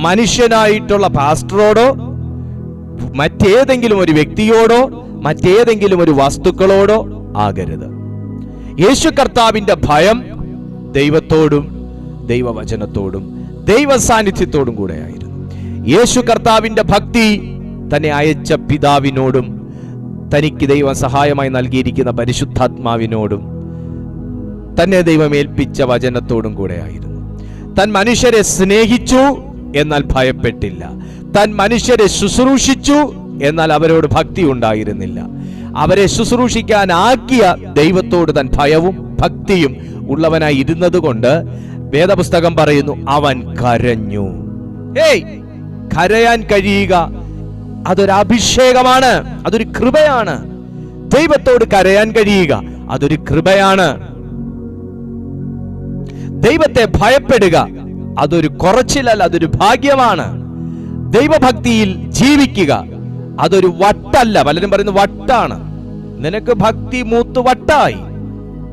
Speaker 1: മനുഷ്യനായിട്ടുള്ള പാസ്റ്ററോടോ മറ്റേതെങ്കിലും ഒരു വ്യക്തിയോടോ മറ്റേതെങ്കിലും ഒരു വസ്തുക്കളോടോ ആകരുത്. യേശു കർത്താവിന്റെ ഭയം ദൈവത്തോടും ദൈവവചനത്തോടും ദൈവ സാന്നിധ്യത്തോടും കൂടെയായിരുന്നു. യേശു കർത്താവിന്റെ ഭക്തി തന്നെ അയച്ച പിതാവിനോടും തനിക്ക് ദൈവം സഹായമായി നൽകിയിരിക്കുന്ന പരിശുദ്ധാത്മാവിനോടും തന്നെ ദൈവം ഏൽപ്പിച്ച വചനത്തോടും കൂടെയായിരുന്നു. താൻ മനുഷ്യരെ സ്നേഹിച്ചു, എന്നാൽ ഭയപ്പെട്ടില്ല. താൻ മനുഷ്യരെ ശുശ്രൂഷിച്ചു, എന്നാൽ അവരോട് ഭക്തി ഉണ്ടായിരുന്നില്ല. അവരെ ശുശ്രൂഷിക്കാൻ ആക്കിയ ദൈവത്തോട് താൻ ഭയവും ഭക്തിയും ഉള്ളവനായി ഇരുന്നത് കൊണ്ട് വേദപുസ്തകം പറയുന്നു, അവൻ കരഞ്ഞു. കരയാൻ കഴിയുക അതൊരു അഭിഷേകമാണ്, അതൊരു കൃപയാണ്. ദൈവത്തോട് കരയാൻ കഴിയുക അതൊരു കൃപയാണ്. ദൈവത്തെ ഭയപ്പെടുക അതൊരു കുറച്ചിലല്ല, അതൊരു ഭാഗ്യമാണ്. ദൈവഭക്തിയിൽ ജീവിക്കുക അതൊരു വട്ടല്ല. പലരും പറയുന്നു വട്ടാണ്. നിനക്ക് ഭക്തി മൂത്ത് വട്ടായി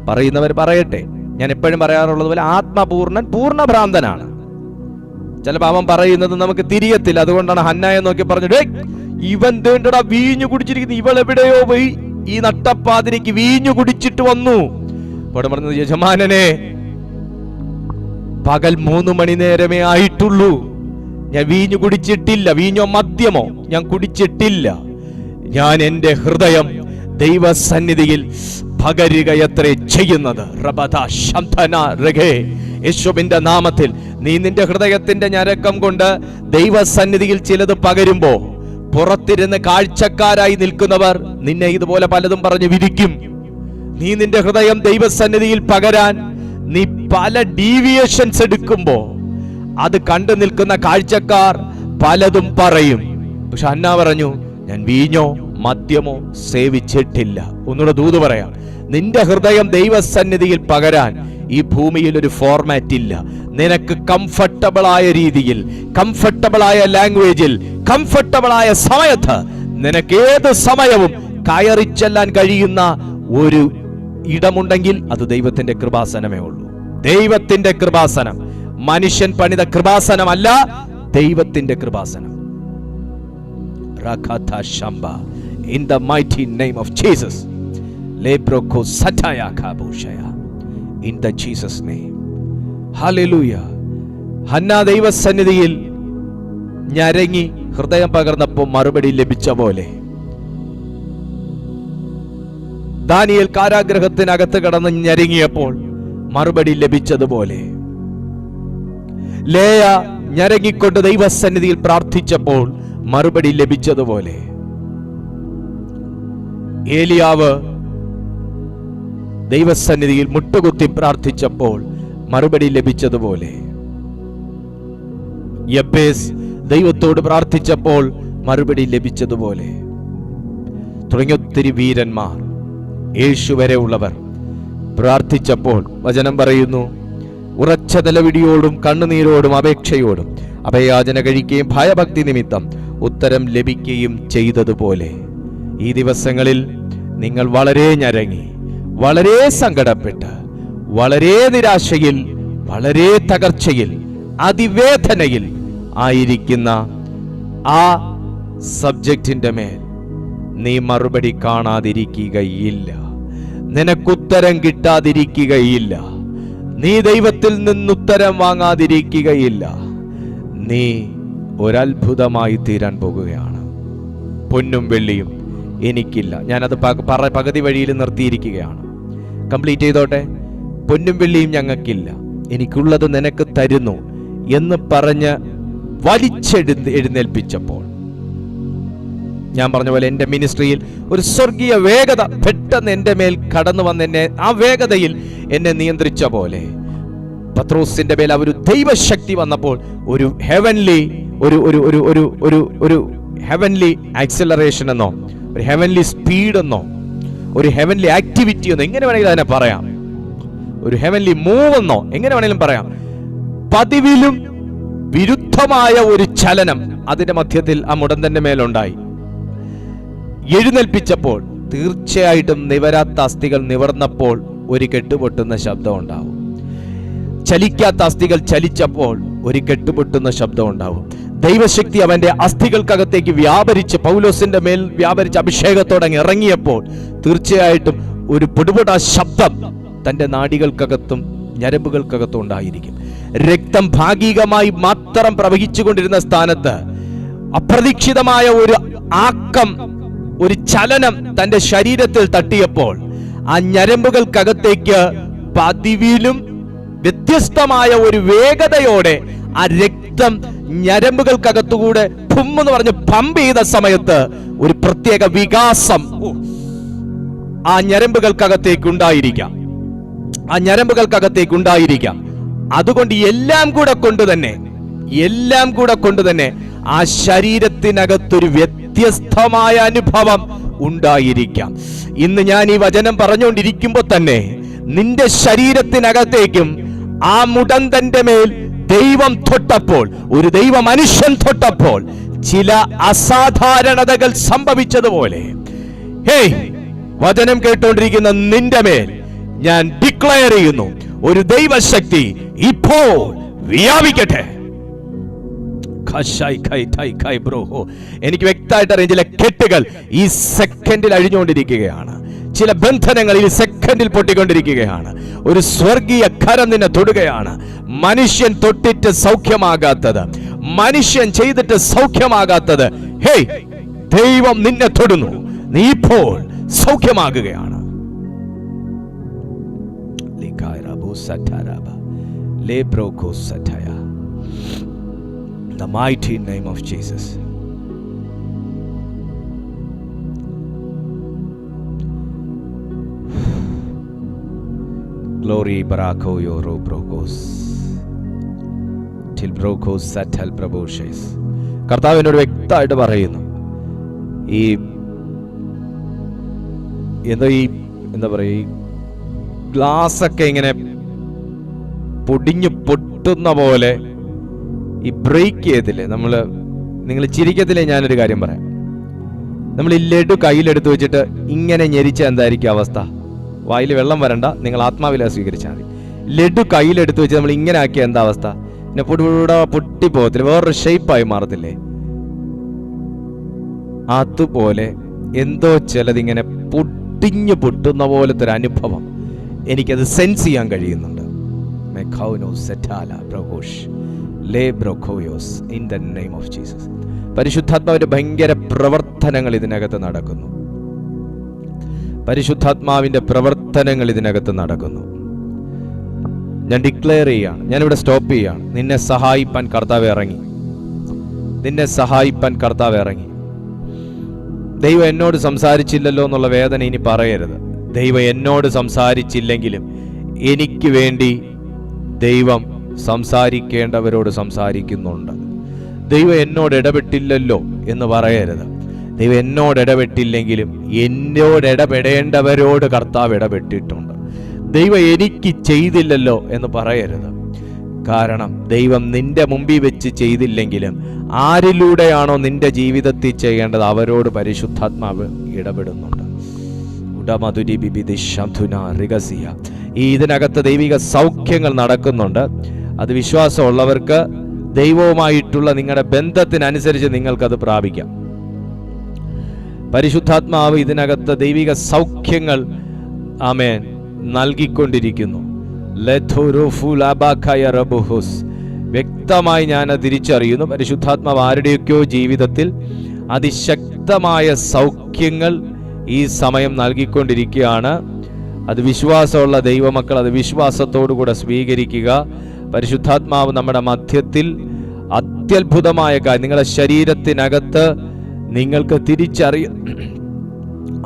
Speaker 1: പറയുന്നവർ പറയട്ടെ. ഞാൻ എപ്പോഴും പറയാറുള്ളത് പോലെ ആത്മപൂർണൻ പൂർണ്ണഭ്രാന്തനാണ്. ചിലപ്പോൾ അവൻ പറയുന്നത് നമുക്ക് തിരിയത്തില്ല. അതുകൊണ്ടാണ് ഹന്നായെ നോക്കി പറഞ്ഞത്, ഇവൻ തേണ്ടടാ വീഞ്ഞു കുടിച്ചിരിക്കുന്നു, ഇവളെവിടെയോ പോയി ഈ നട്ടപ്പാതിരിക്ക് വീഞ്ഞു കുടിച്ചിട്ട് വന്നു. അപ്പോൾ പറഞ്ഞത്, യജമാനനെ പകൽ 3 മണി നേരമേ ആയിട്ടുള്ളൂ, ഞാൻ വീഞ്ഞു കുടിച്ചിട്ടില്ല, വീഞ്ഞോ മദ്യമോ ഞാൻ കുടിച്ചിട്ടില്ല. ഞാൻ എൻ്റെ ഹൃദയം ദൈവസന്നിധിയിൽ പകരുകയത്രേ ചെയ്യുന്നത്. യേശുവിന്റെ നാമത്തിൽ നീ നിന്റെ ഹൃദയത്തിന്റെ ഞരക്കം കൊണ്ട് ദൈവസന്നിധിയിൽ ചിലത് പകരുമ്പോ പുറത്തിരുന്ന് കാഴ്ചക്കാരായി നിൽക്കുന്നവർ നിന്നെ ഇതുപോലെ പലതും പറഞ്ഞു വിധിക്കും. നീ നിന്റെ ഹൃദയം ദൈവസന്നിധിയിൽ പകരാൻ നീ പല ഡീവിയേഷൻസ് എടുക്കുമ്പോ അത് കണ്ടു നിൽക്കുന്ന കാഴ്ചക്കാർ പലതും പറയും. പക്ഷെ ഹന്ന പറഞ്ഞു, ഞാൻ വീഞ്ഞോ മദ്യമോ സേവിച്ചിട്ടില്ല. ഒന്നുകൂടെ ദൂത് പറയാം, നിന്റെ ഹൃദയം ദൈവസന്നിധിയിൽ പകരാൻ ഈ ഭൂമിയിൽ ഒരു ഫോർമാറ്റ് ഇല്ല. നിനക്ക് കംഫർട്ടബിൾ ആയ രീതിയിൽ, കംഫർട്ടബിൾ ആയ ലാംഗ്വേജിൽ, കംഫർട്ടബിൾ ആയ സമയത്ത് നിനക്ക് ഏത് സമയവും കയറി ചെല്ലാൻ കഴിയുന്ന ഒരു ഇടമുണ്ടെങ്കിൽ അത് ദൈവത്തിന്റെ കൃപാസനമേ ഉള്ളൂ. ദൈവത്തിന്റെ കൃപാസനം, മനുഷ്യൻ പണിത കൃപാസനമല്ല, ദൈവത്തിന്റെ Kripasanam. In the mighty name of Jesus, lebroko sataya kabushaya, in the Jesus name, hallelujah. Hannah ദൈവസന്നിധിയിൽ ഞരങ്ങി ഹൃദയം പകർന്നപ്പോൾ മറുപടി ലഭിച്ച പോലെ, ദാനിയേൽ കാരാഗ്രഹത്തിനകത്ത് കടന്ന് ഞരങ്ങിയപ്പോൾ മറുപടി ലഭിച്ചതുപോലെ, ലേയ ഞരങ്ങിക്കൊണ്ട് ദൈവസന്നിധിയിൽ പ്രാർത്ഥിച്ചപ്പോൾ മറുപടി ലഭിച്ചതുപോലെ, ഏലിയാവ് ദൈവസന്നിധിയിൽ മുട്ടുകുത്തി പ്രാർത്ഥിച്ചപ്പോൾ മറുപടി ലഭിച്ചതുപോലെ, യബ്ബേസ് ദൈവത്തോട് പ്രാർത്ഥിച്ചപ്പോൾ മറുപടി ലഭിച്ചതുപോലെ, തുടങ്ങിയ ഒത്തിരി വീരന്മാർ, യേശു വരെ ഉള്ളവർ പ്രാർത്ഥിച്ചപ്പോൾ വചനം പറയുന്നു, ഉറച്ച നിലവിളിയോടും കണ്ണുനീരോടും അപേക്ഷയോടും അഭയാചന കഴിക്കുകയും ഭയഭക്തി നിമിത്തം ഉത്തരം ലഭിക്കുകയും ചെയ്തതുപോലെ, ഈ ദിവസങ്ങളിൽ നിങ്ങൾ വളരെ ഞരങ്ങി, വളരെ സങ്കടപ്പെട്ട്, വളരെ നിരാശയിൽ, വളരെ തകർച്ചയിൽ, അതിവേദനയിൽ ആയിരിക്കുന്ന ആ സബ്ജക്റ്റിന്റെ മേൽ നീ മറുപടി കാണാതിരിക്കുകയില്ല, നിനക്കുത്തരം കിട്ടാതിരിക്കുകയില്ല, നീ ദൈവത്തിൽ നിന്നുത്തരം വാങ്ങാതിരിക്കുകയില്ല. നീ ഒരത്ഭുതമായി തീരാൻ പോകുകയാണ്. പൊന്നും വെള്ളിയും എനിക്കില്ല, ഞാനത് പകുതി വഴിയിൽ നിർത്തിയിരിക്കുകയാണ്. കംപ്ലീറ്റ് ചെയ്തോട്ടെ. പൊന്നും വെള്ളിയും ഞങ്ങൾക്കില്ല, എനിക്കുള്ളത് നിനക്ക് തരുന്നു എന്ന് പറഞ്ഞ് എഴുന്നേൽപ്പിച്ചപ്പോൾ, ഞാൻ പറഞ്ഞ പോലെ എൻ്റെ മിനിസ്ട്രിയിൽ ഒരു സ്വർഗീയ വേഗത പെട്ടെന്ന് എൻ്റെ മേൽ കടന്നു വന്നെന്നെ, ആ വേഗതയിൽ എന്നെ നിയന്ത്രിച്ച പോലെ പത്രോസിന്റെ മേൽ ഒരു ദൈവശക്തി വന്നപ്പോൾ ഒരു ഹെവൻലി ഒരു ഹെവൻലി ആക്സിലറേഷൻ എന്നോ, ഒരു ഹെവൻലി സ്പീഡ് എന്നോ, ഒരു ഹെവൻലി ആക്ടിവിറ്റി എന്നോ, എങ്ങനെ വേണമെങ്കിലും അതിനെ പറയാം, ഒരു ഹെവൻലി മൂവ് എന്നോ എങ്ങനെ വേണമെങ്കിലും പറയാം. പതിവിലും വിരുദ്ധമായ ഒരു ചലനം അതിന്റെ മധ്യത്തിൽ ആ മുടന്തന്റെ മേലുണ്ടായി. എഴുന്നേൽപ്പിച്ചപ്പോൾ തീർച്ചയായിട്ടും നിവരാത്ത അസ്ഥികൾ നിവർന്നപ്പോൾ ഒരു കെട്ടുപൊട്ടുന്ന ശബ്ദം ഉണ്ടാവും. ചലിക്കാത്ത അസ്ഥികൾ ചലിച്ചപ്പോൾ ഒരു കെട്ടുപൊട്ടുന്ന ശബ്ദം ഉണ്ടാവും. ദൈവശക്തി അവന്റെ അസ്ഥികൾക്കകത്തേക്ക് വ്യാപരിച്ച്, പൗലോസിന്റെ മേൽ വ്യാപരിച്ച് അഭിഷേകത്തോടെ ഇറങ്ങിയപ്പോൾ തീർച്ചയായിട്ടും ഒരു പൊടുപൊട ശബ്ദം തന്റെ നാഡികൾക്കകത്തും ഞരമ്പുകൾക്കകത്തും ഉണ്ടായിരിക്കും. രക്തം ഭാഗികമായി മാത്രം പ്രവഹിച്ചുകൊണ്ടിരുന്ന സ്ഥാനത്ത് അപ്രതീക്ഷിതമായ ഒരു ആക്കം, ഒരു ചലനം തന്റെ ശരീരത്തിൽ തട്ടിയപ്പോൾ ആ ഞരമ്പുകൾക്കകത്തേക്ക് പതിവിലും വ്യത്യസ്തമായ ഒരു വേഗതയോടെ ആ രക്തം ഞരമ്പുകൾക്കകത്തുകൂടെ എന്ന് പറഞ്ഞ് പമ്പ് ചെയ്ത സമയത്ത് ഒരു പ്രത്യേക വികാസം ആ ഞരമ്പുകൾക്കകത്തേക്ക് ഉണ്ടായിരിക്കാം, ആ ഞരമ്പുകൾക്കകത്തേക്ക് ഉണ്ടായിരിക്കാം. അതുകൊണ്ട് എല്ലാം കൂടെ കൊണ്ട് തന്നെ ആ ശരീരത്തിനകത്തൊരു വ്യത്യസ്തമായ അനുഭവം ഉണ്ടായിരിക്കാം. ഇന്ന് ഞാൻ ഈ വചനം പറഞ്ഞുകൊണ്ടിരിക്കുമ്പോൾ തന്നെ നിന്റെ ശരീരത്തിനകത്തേക്കും ആ മുടന്തന്റെ മേൽ ദൈവം തൊട്ടപ്പോൾ, ഒരു ദൈവ മനുഷ്യൻ തൊട്ടപ്പോൾ ചില അസാധാരണതകൾ സംഭവിച്ചതുപോലെ, ഹേയ്, വചനം കേട്ടുകൊണ്ടിരിക്കുന്ന നിന്റെ മേൽ ഞാൻ ഡിക്ലെയർ ചെയ്യുന്നു, ഒരു ദൈവശക്തി ഇപ്പോൾ വ്യാപിക്കട്ടെ. എനിക്ക് വ്യക്തമായിട്ട് അറിയാം, ചില കെട്ടുകൾ ഈ സെക്കൻഡിൽ അഴിഞ്ഞുകൊണ്ടിരിക്കുകയാണ്, ചില ബന്ധനങ്ങൾ ഈ സെക്കൻഡിൽ പൊട്ടിക്കൊണ്ടിരിക്കുകയാണ്. ഒരു സ്വർഗീയ കരം നിന്നെ തൊടുകയാണ്. മനുഷ്യൻ തൊട്ടിട്ട് സൗഖ്യമാകാത്തത്, മനുഷ്യൻ ചെയ്തിട്ട് സൗഖ്യമാകാത്തത്, ഹേയ്, ദൈവം നിന്നെ തൊടുന്നു, നീ ഇപ്പോൾ സൗഖ്യമാകുകയാണ്. The mighty name of Jesus. Glory ബറാഖോ യോറോ ബ്രോക്കോസ് ടിൽ ബ്രോക്കോസ് സറ്റൽ പ്രബോഷേസ്. കർത്താവിനോട് വ്യക്തമായിട്ട് പറയുന്നു, ഈ എന്താ പറയുക, ഈ ഗ്ലാസ്സൊക്കെ ഇങ്ങനെ പൊടിഞ്ഞു പൊട്ടുന്ന പോലെ ഈ ബ്രേക്ക് ചെയ്തില്ലേ നിങ്ങൾ ചിരിക്കത്തില്ലേ? ഞാനൊരു കാര്യം പറയാം. നമ്മൾ ഈ ലഡു കയ്യിലെടുത്ത് വെച്ചിട്ട് ഇങ്ങനെ ഞെരിച്ച എന്തായിരിക്കും അവസ്ഥ? വായിൽ വെള്ളം വരണ്ട, നിങ്ങൾ ആത്മാവില സ്വീകരിച്ചാൽ മതി. ലഡു കയ്യിലെടുത്ത് വെച്ച് നമ്മൾ ഇങ്ങനെ ആക്കിയ എന്താ അവസ്ഥ? പിന്നെ പൊട്ടിപ്പോകത്തില്ല, വേറൊരു ഷേപ്പായി മാറത്തില്ലേ? അതുപോലെ എന്തോ ചിലതിങ്ങനെ പൊട്ടിഞ്ഞു പൊട്ടുന്ന പോലത്തെ ഒരു അനുഭവം എനിക്കത് സെൻസ് ചെയ്യാൻ കഴിയുന്നുണ്ട്. പരിശുദ്ധാത്മാവിന്റെ ഭയങ്കര പ്രവർത്തനങ്ങൾ ഇതിനകത്ത് നടക്കുന്നു. പരിശുദ്ധാത്മാവിന്റെ പ്രവർത്തനങ്ങൾ ഇതിനകത്ത് നടക്കുന്നു. ഞാൻ ഡിക്ലെയർ ചെയ്യാണ്, ഞാനിവിടെ സ്റ്റോപ്പ് ചെയ്യാണ്. നിന്നെ സഹായിപ്പാൻ കർത്താവ് ഇറങ്ങി. നിന്നെ സഹായിപ്പാൻ കർത്താവ് ഇറങ്ങി. ദൈവം എന്നോട് സംസാരിച്ചില്ലല്ലോ എന്നുള്ള വേദന ഇനി പറയരുത്. ദൈവം എന്നോട് സംസാരിച്ചില്ലെങ്കിലും എനിക്ക് വേണ്ടി ദൈവം സംസാരിക്കേണ്ടവരോട് സംസാരിക്കുന്നുണ്ട്. ദൈവം എന്നോട് ഇടപെട്ടില്ലല്ലോ എന്ന് പറയരുത്. ദൈവം എന്നോട് ഇടപെട്ടില്ലെങ്കിലും എന്നോട് ഇടപെടേണ്ടവരോട് കർത്താവ് ഇടപെട്ടിട്ടുണ്ട്. ദൈവം എനിക്ക് ചെയ്തില്ലല്ലോ എന്ന് പറയരുത്. കാരണം ദൈവം നിന്റെ മുമ്പിൽ വെച്ച് ചെയ്തില്ലെങ്കിലും ആരിലൂടെയാണോ നിന്റെ ജീവിതത്തിൽ ചെയ്യേണ്ടത് അവരോട് പരിശുദ്ധാത്മാവ് ഇടപെടുന്നുണ്ട്. ഈ ഇതിനകത്ത് ദൈവിക സൗഖ്യങ്ങൾ നടക്കുന്നുണ്ട്. അത് വിശ്വാസമുള്ളവർക്ക് ദൈവവുമായിട്ടുള്ള നിങ്ങളുടെ ബന്ധത്തിനനുസരിച്ച് നിങ്ങൾക്കത് പ്രാപിക്കാം. പരിശുദ്ധാത്മാവ് ഇതിനകത്ത് ദൈവിക സൗഖ്യങ്ങൾ ആമേൻ നൽകിക്കൊണ്ടിരിക്കുന്നു. വ്യക്തമായി ഞാൻ തിരിച്ചറിയുന്നു, പരിശുദ്ധാത്മാവ് ആരുടെയൊക്കെയോ ജീവിതത്തിൽ അതിശക്തമായ സൗഖ്യങ്ങൾ ഈ സമയം നൽകിക്കൊണ്ടിരിക്കുകയാണ്. അത് വിശ്വാസമുള്ള ദൈവമക്കൾ അത് വിശ്വാസത്തോടുകൂടെ സ്വീകരിക്കുക. പരിശുദ്ധാത്മാവ് നമ്മുടെ മധ്യത്തിൽ അത്യത്ഭുതമായ കാര്യം നിങ്ങളുടെ ശരീരത്തിനകത്ത് നിങ്ങൾക്ക്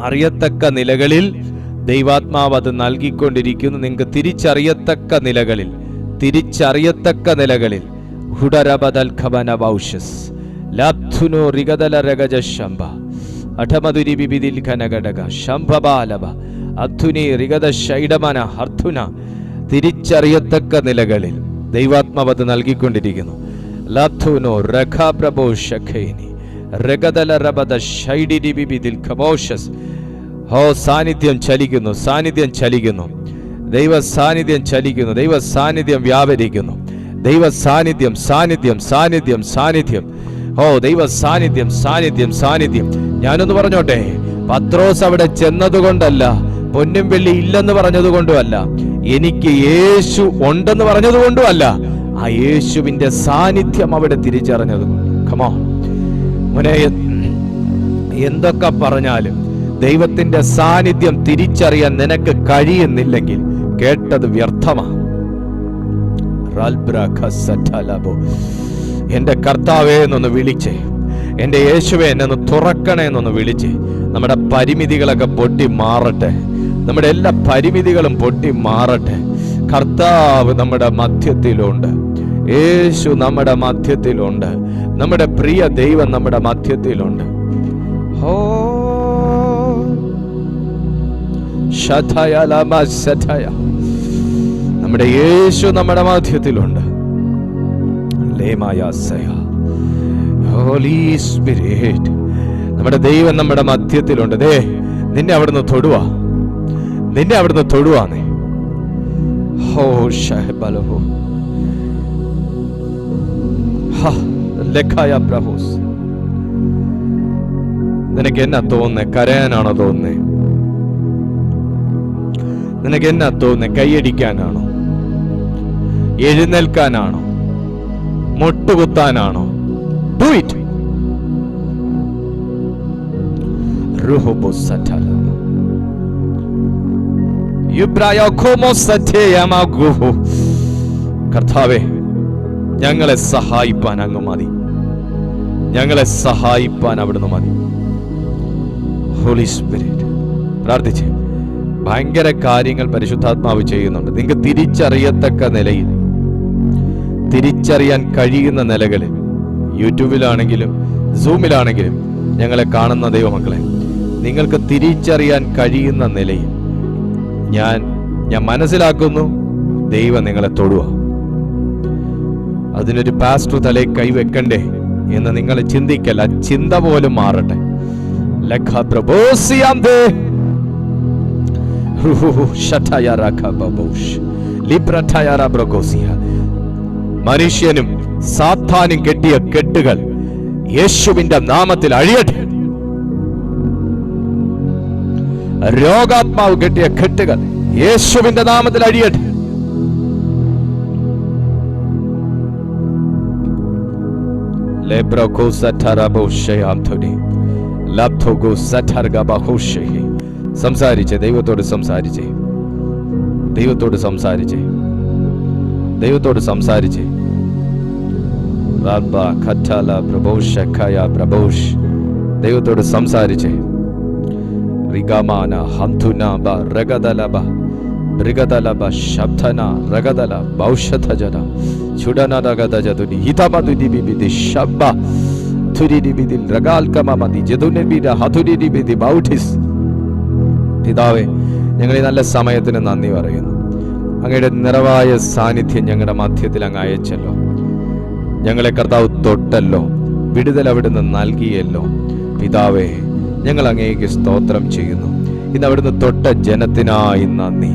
Speaker 1: അറിയത്തക്ക നിലകളിൽ ദൈവാത്മാവ് അത് നൽകിക്കൊണ്ടിരിക്കുന്നു. നിങ്ങൾക്ക് തിരിച്ചറിയത്തക്ക നിലകളിൽ ഹുഡരബദൽ ഖബന ബൗഷസ് ലബ്ധുനോ റിഗദല രഗജ ശംഭ അഠമധുരി ബിബിദിൽ ഖനഗടക ശംഭബാലബ അധുനി റിഗദ ശൈഡമന ഹർധുന. തിരിച്ചറിയത്തക്ക നിലകളിൽ ദൈവാത്മാവ് അത് നൽകിക്കൊണ്ടിരിക്കുന്നു. ലബ്ധുനോ രഖ പ്രഭോ ശഖൈനി രഗദല രബദ ശൈഡിരി ബിബിദിൽ ഖബോഷസ്. സാന്നിധ്യം ചലിക്കുന്നു, സാന്നിധ്യം ചലിക്കുന്നു, ദൈവ സാന്നിധ്യം ചലിക്കുന്നു, ദൈവ സാന്നിധ്യം വ്യാപരിക്കുന്നു, ദൈവ സാന്നിധ്യം സാന്നിധ്യം സാന്നിധ്യം സാന്നിധ്യം ദൈവ സാന്നിധ്യം സാന്നിധ്യം സാന്നിധ്യം. ഞാനൊന്ന് പറഞ്ഞോട്ടെ, പത്രോസ് അവിടെ ചെന്നതുകൊണ്ടല്ല, പൊന്നും വെള്ളി ഇല്ലെന്ന് പറഞ്ഞതുകൊണ്ടുമല്ല, എനിക്ക് യേശു ഉണ്ടെന്ന് പറഞ്ഞതുകൊണ്ടുമല്ല, ആ യേശുവിന്റെ സാന്നിധ്യം അവിടെ തിരിച്ചറിഞ്ഞതുകൊണ്ട്. കമോ മോനെ, എന്തൊക്കെ പറഞ്ഞാലും ദൈവത്തിന്റെ സാന്നിധ്യം തിരിച്ചറിയാൻ നിനക്ക് കഴിയുന്നില്ലെങ്കിൽ കേട്ടത് വ്യർത്ഥമാണ്. എന്റെ കർത്താവേ എന്നൊന്ന് വിളിച്ചേ, എന്റെ യേശുവേ എന്നൊന്ന് തുറക്കണേ എന്നൊന്ന് വിളിച്ചേ. നമ്മുടെ പരിമിതികളൊക്കെ പൊട്ടി മാറട്ടെ, നമ്മുടെ എല്ലാ പരിമിതികളും പൊട്ടി മാറട്ടെ. കർത്താവ് നമ്മുടെ മധ്യത്തിലുണ്ട്, യേശു നമ്മുടെ മധ്യത്തിലുണ്ട്, നമ്മുടെ പ്രിയ ദൈവം നമ്മുടെ മധ്യത്തിലുണ്ട്. നമ്മുടെ യേശു നമ്മുടെ മധ്യത്തിലുണ്ട്. നമ്മുടെ ദൈവം നമ്മുടെ മധ്യത്തിലുണ്ട്. നിന്നെ അവിടുന്ന് തൊടുവാ, നിന്നെ അവിടുന്ന് തൊടുവാന്നേ. നിനക്ക് എന്നാ തോന്നുന്നേ? കരയാനാണോ തോന്നുന്നേ? നിനക്ക് എന്നാ തോന്നുന്നേ? കൈയടിക്കാനാണോ? എഴുന്നേൽക്കാനാണോ? മുട്ടുകുത്താനാണോ? Do it. കർത്താവേ, ഞങ്ങളെ സഹായിപ്പാൻ അങ്ങ് മതി, ഞങ്ങളെ സഹായിപ്പാൻ അവിടുന്ന് മതി. ഹോളി സ്പിരിറ്റ് പ്രാർത്ഥിച്ച് ഭയങ്കര കാര്യങ്ങൾ പരിശുദ്ധാത്മാവ് ചെയ്യുന്നുണ്ട്. നിങ്ങൾക്ക് തിരിച്ചറിയത്തക്ക നിലയിൽ, തിരിച്ചറിയാൻ കഴിയുന്ന നിലകളിൽ, യൂട്യൂബിലാണെങ്കിലും സൂമിലാണെങ്കിലും ഞങ്ങളെ കാണുന്ന ദൈവമക്കളെ, നിങ്ങൾക്ക് തിരിച്ചറിയാൻ കഴിയുന്ന നിലയിൽ ഞാൻ മനസ്സിലാക്കുന്നു ദൈവം നിങ്ങളെ തൊടുക. അതിനൊരു പാസ്റ്റർ തലയിൽ കൈവെക്കണ്ടേ എന്ന് നിങ്ങൾ ചിന്തിക്കല്ല, ചിന്ത പോലും മാറട്ടെ. മനുഷ്യനും സാത്താനും കെട്ടിയ കെട്ടുകൾ യേശുവിന്റെ നാമത്തിൽ അഴിയട്ടെ. രോഗാത്മാവ് കെട്ടിയ കെട്ടുകൾ യേശുവിന്റെ നാമത്തിൽ അഴിയട്ടെ. സംസാരിച്ചേ, ദൈവത്തോട് സംസാരിച്ചേ, ദൈവത്തോട് സംസാരിച്ചേ, ദൈവത്തോട് സംസാരിച്ചേ. ദൈവത്തോട് സംസാരിച്ചേ. റിഗമാന ഹംതുനാബ രഗദലബ ബ്രിഗദലബ ശബ്ദന രഗദല ബൗഷധജന ചുടന രഗദജതുനി ഹിതമതുദിബിബിദി ശബ്ബ തുരിദിബിദിൽ രഗാൽകമമതി ജതുനിബിദ ഹതുരിദിബിദി ബൗഠിസ്. പിതാവേ, ഞങ്ങൾ ഈ നല്ല സമയത്തിന് നന്ദി പറയുന്നു. അങ്ങയുടെ നിറവായ സാന്നിധ്യം ഞങ്ങളുടെ മധ്യത്തിൽ അങ്ങ് അയച്ചല്ലോ. ഞങ്ങളെ കർത്താവ് തൊട്ടല്ലോ, വിടുതൽ അവിടുന്ന് നൽകിയല്ലോ. പിതാവേ, ഞങ്ങൾ അങ്ങേക്ക് സ്തോത്രം ചെയ്യുന്നു. ഇന്ന് അവിടുന്ന് തൊട്ട ജനത്തിനായി നന്ദി.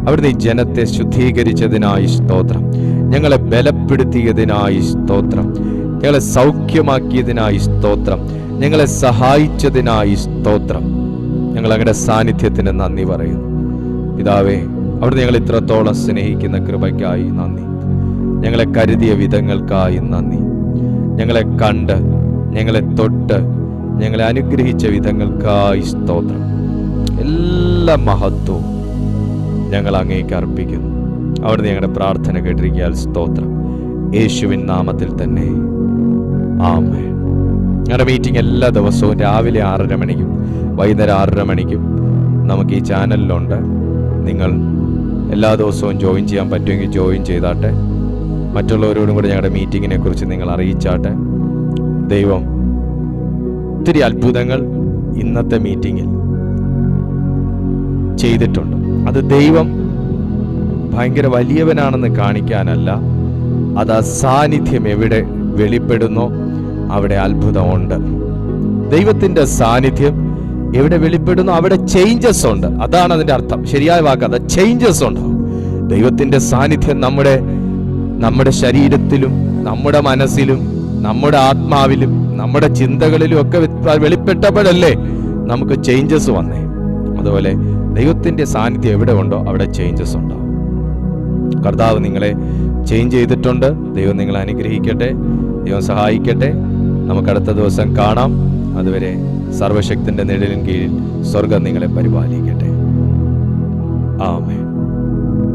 Speaker 1: അവിടുന്ന് ഈ ജനത്തെ ശുദ്ധീകരിച്ചതിനായി സ്തോത്രം. ഞങ്ങളെ ബലപ്പെടുത്തിയതിനായി സ്തോത്രം. ഞങ്ങളെ സൗഖ്യമാക്കിയതിനായി സ്തോത്രം. ഞങ്ങളെ സഹായിച്ചതിനായി സ്തോത്രം. ഞങ്ങൾ അങ്ങയുടെ സാന്നിധ്യത്തിന് നന്ദി പറയുന്നു. പിതാവേ, അവിടുന്ന് ഞങ്ങൾ ഇത്രത്തോളം സ്നേഹിക്കുന്ന കൃപയ്ക്കായി നന്ദി. ഞങ്ങളെ കരുതിയ വിധങ്ങൾക്കായി നന്ദി. ഞങ്ങളെ കണ്ട്, ഞങ്ങളെ തൊട്ട്, ഞങ്ങളെ അനുഗ്രഹിച്ച വിധങ്ങൾക്കായി സ്തോത്രം. എല്ലാ മഹത്വവും ഞങ്ങൾ അങ്ങേക്ക് അർപ്പിക്കുന്നു. അവിടുന്ന് ഞങ്ങളുടെ പ്രാർത്ഥന കേട്ടിരിക്കാൻ സ്തോത്രം. യേശുവിൻ നാമത്തിൽ തന്നെ ആമേൻ. ഞങ്ങളുടെ മീറ്റിംഗ് എല്ലാ ദിവസവും രാവിലെ 6:30 മണിക്കും വൈകുന്നേരം 6:30 മണിക്കും നമുക്ക് ഈ ചാനലിലുണ്ട്. നിങ്ങൾ എല്ലാ ദിവസവും ജോയിൻ ചെയ്യാൻ പറ്റുമെങ്കിൽ ജോയിൻ ചെയ്താട്ടെ. മറ്റുള്ളവരോടും കൂടെ ഞങ്ങളുടെ മീറ്റിങ്ങിനെ കുറിച്ച് നിങ്ങൾ അറിയിച്ചാട്ടെ. ദൈവം ഒത്തിരി അത്ഭുതങ്ങൾ ഇന്നത്തെ മീറ്റിങ്ങിൽ ചെയ്തിട്ടുണ്ട്. അത് ദൈവം ഭയങ്കര വലിയവനാണെന്ന് കാണിക്കാനല്ല, അത് ആ സാന്നിധ്യം എവിടെ വെളിപ്പെടുന്നോ അവിടെ അത്ഭുതമുണ്ട്. ദൈവത്തിന്റെ സാന്നിധ്യം എവിടെ വെളിപ്പെടുന്നു അവിടെ ചേഞ്ചസ് ഉണ്ട്. അതാണ് അതിന്റെ അർത്ഥം. ശരിയായ വാക്ക് അത്, ചേഞ്ചസ് ഉണ്ട്. ദൈവത്തിന്റെ സാന്നിധ്യം നമ്മുടെ ശരീരത്തിലും നമ്മുടെ മനസ്സിലും നമ്മുടെ ആത്മാവിലും നമ്മുടെ ചിന്തകളിലും ഒക്കെ വെളിപ്പെട്ടപ്പോഴല്ലേ നമുക്ക് ചേഞ്ചസ് വന്നേ. അതുപോലെ ദൈവത്തിന്റെ സാന്നിധ്യം എവിടെ ഉണ്ടോ അവിടെ ചേഞ്ചസ് ഉണ്ടാവും. കർത്താവ് നിങ്ങളെ ചേഞ്ച് ചെയ്തിട്ടുണ്ട്. ദൈവം നിങ്ങളെ അനുഗ്രഹിക്കട്ടെ, ദൈവം സഹായിക്കട്ടെ. നമുക്ക് അടുത്ത ദിവസം കാണാം. അതുവരെ സർവശക്തന്റെ നിഴലിൻ കീഴിൽ സ്വർഗം നിങ്ങളെ പരിപാലിക്കട്ടെ.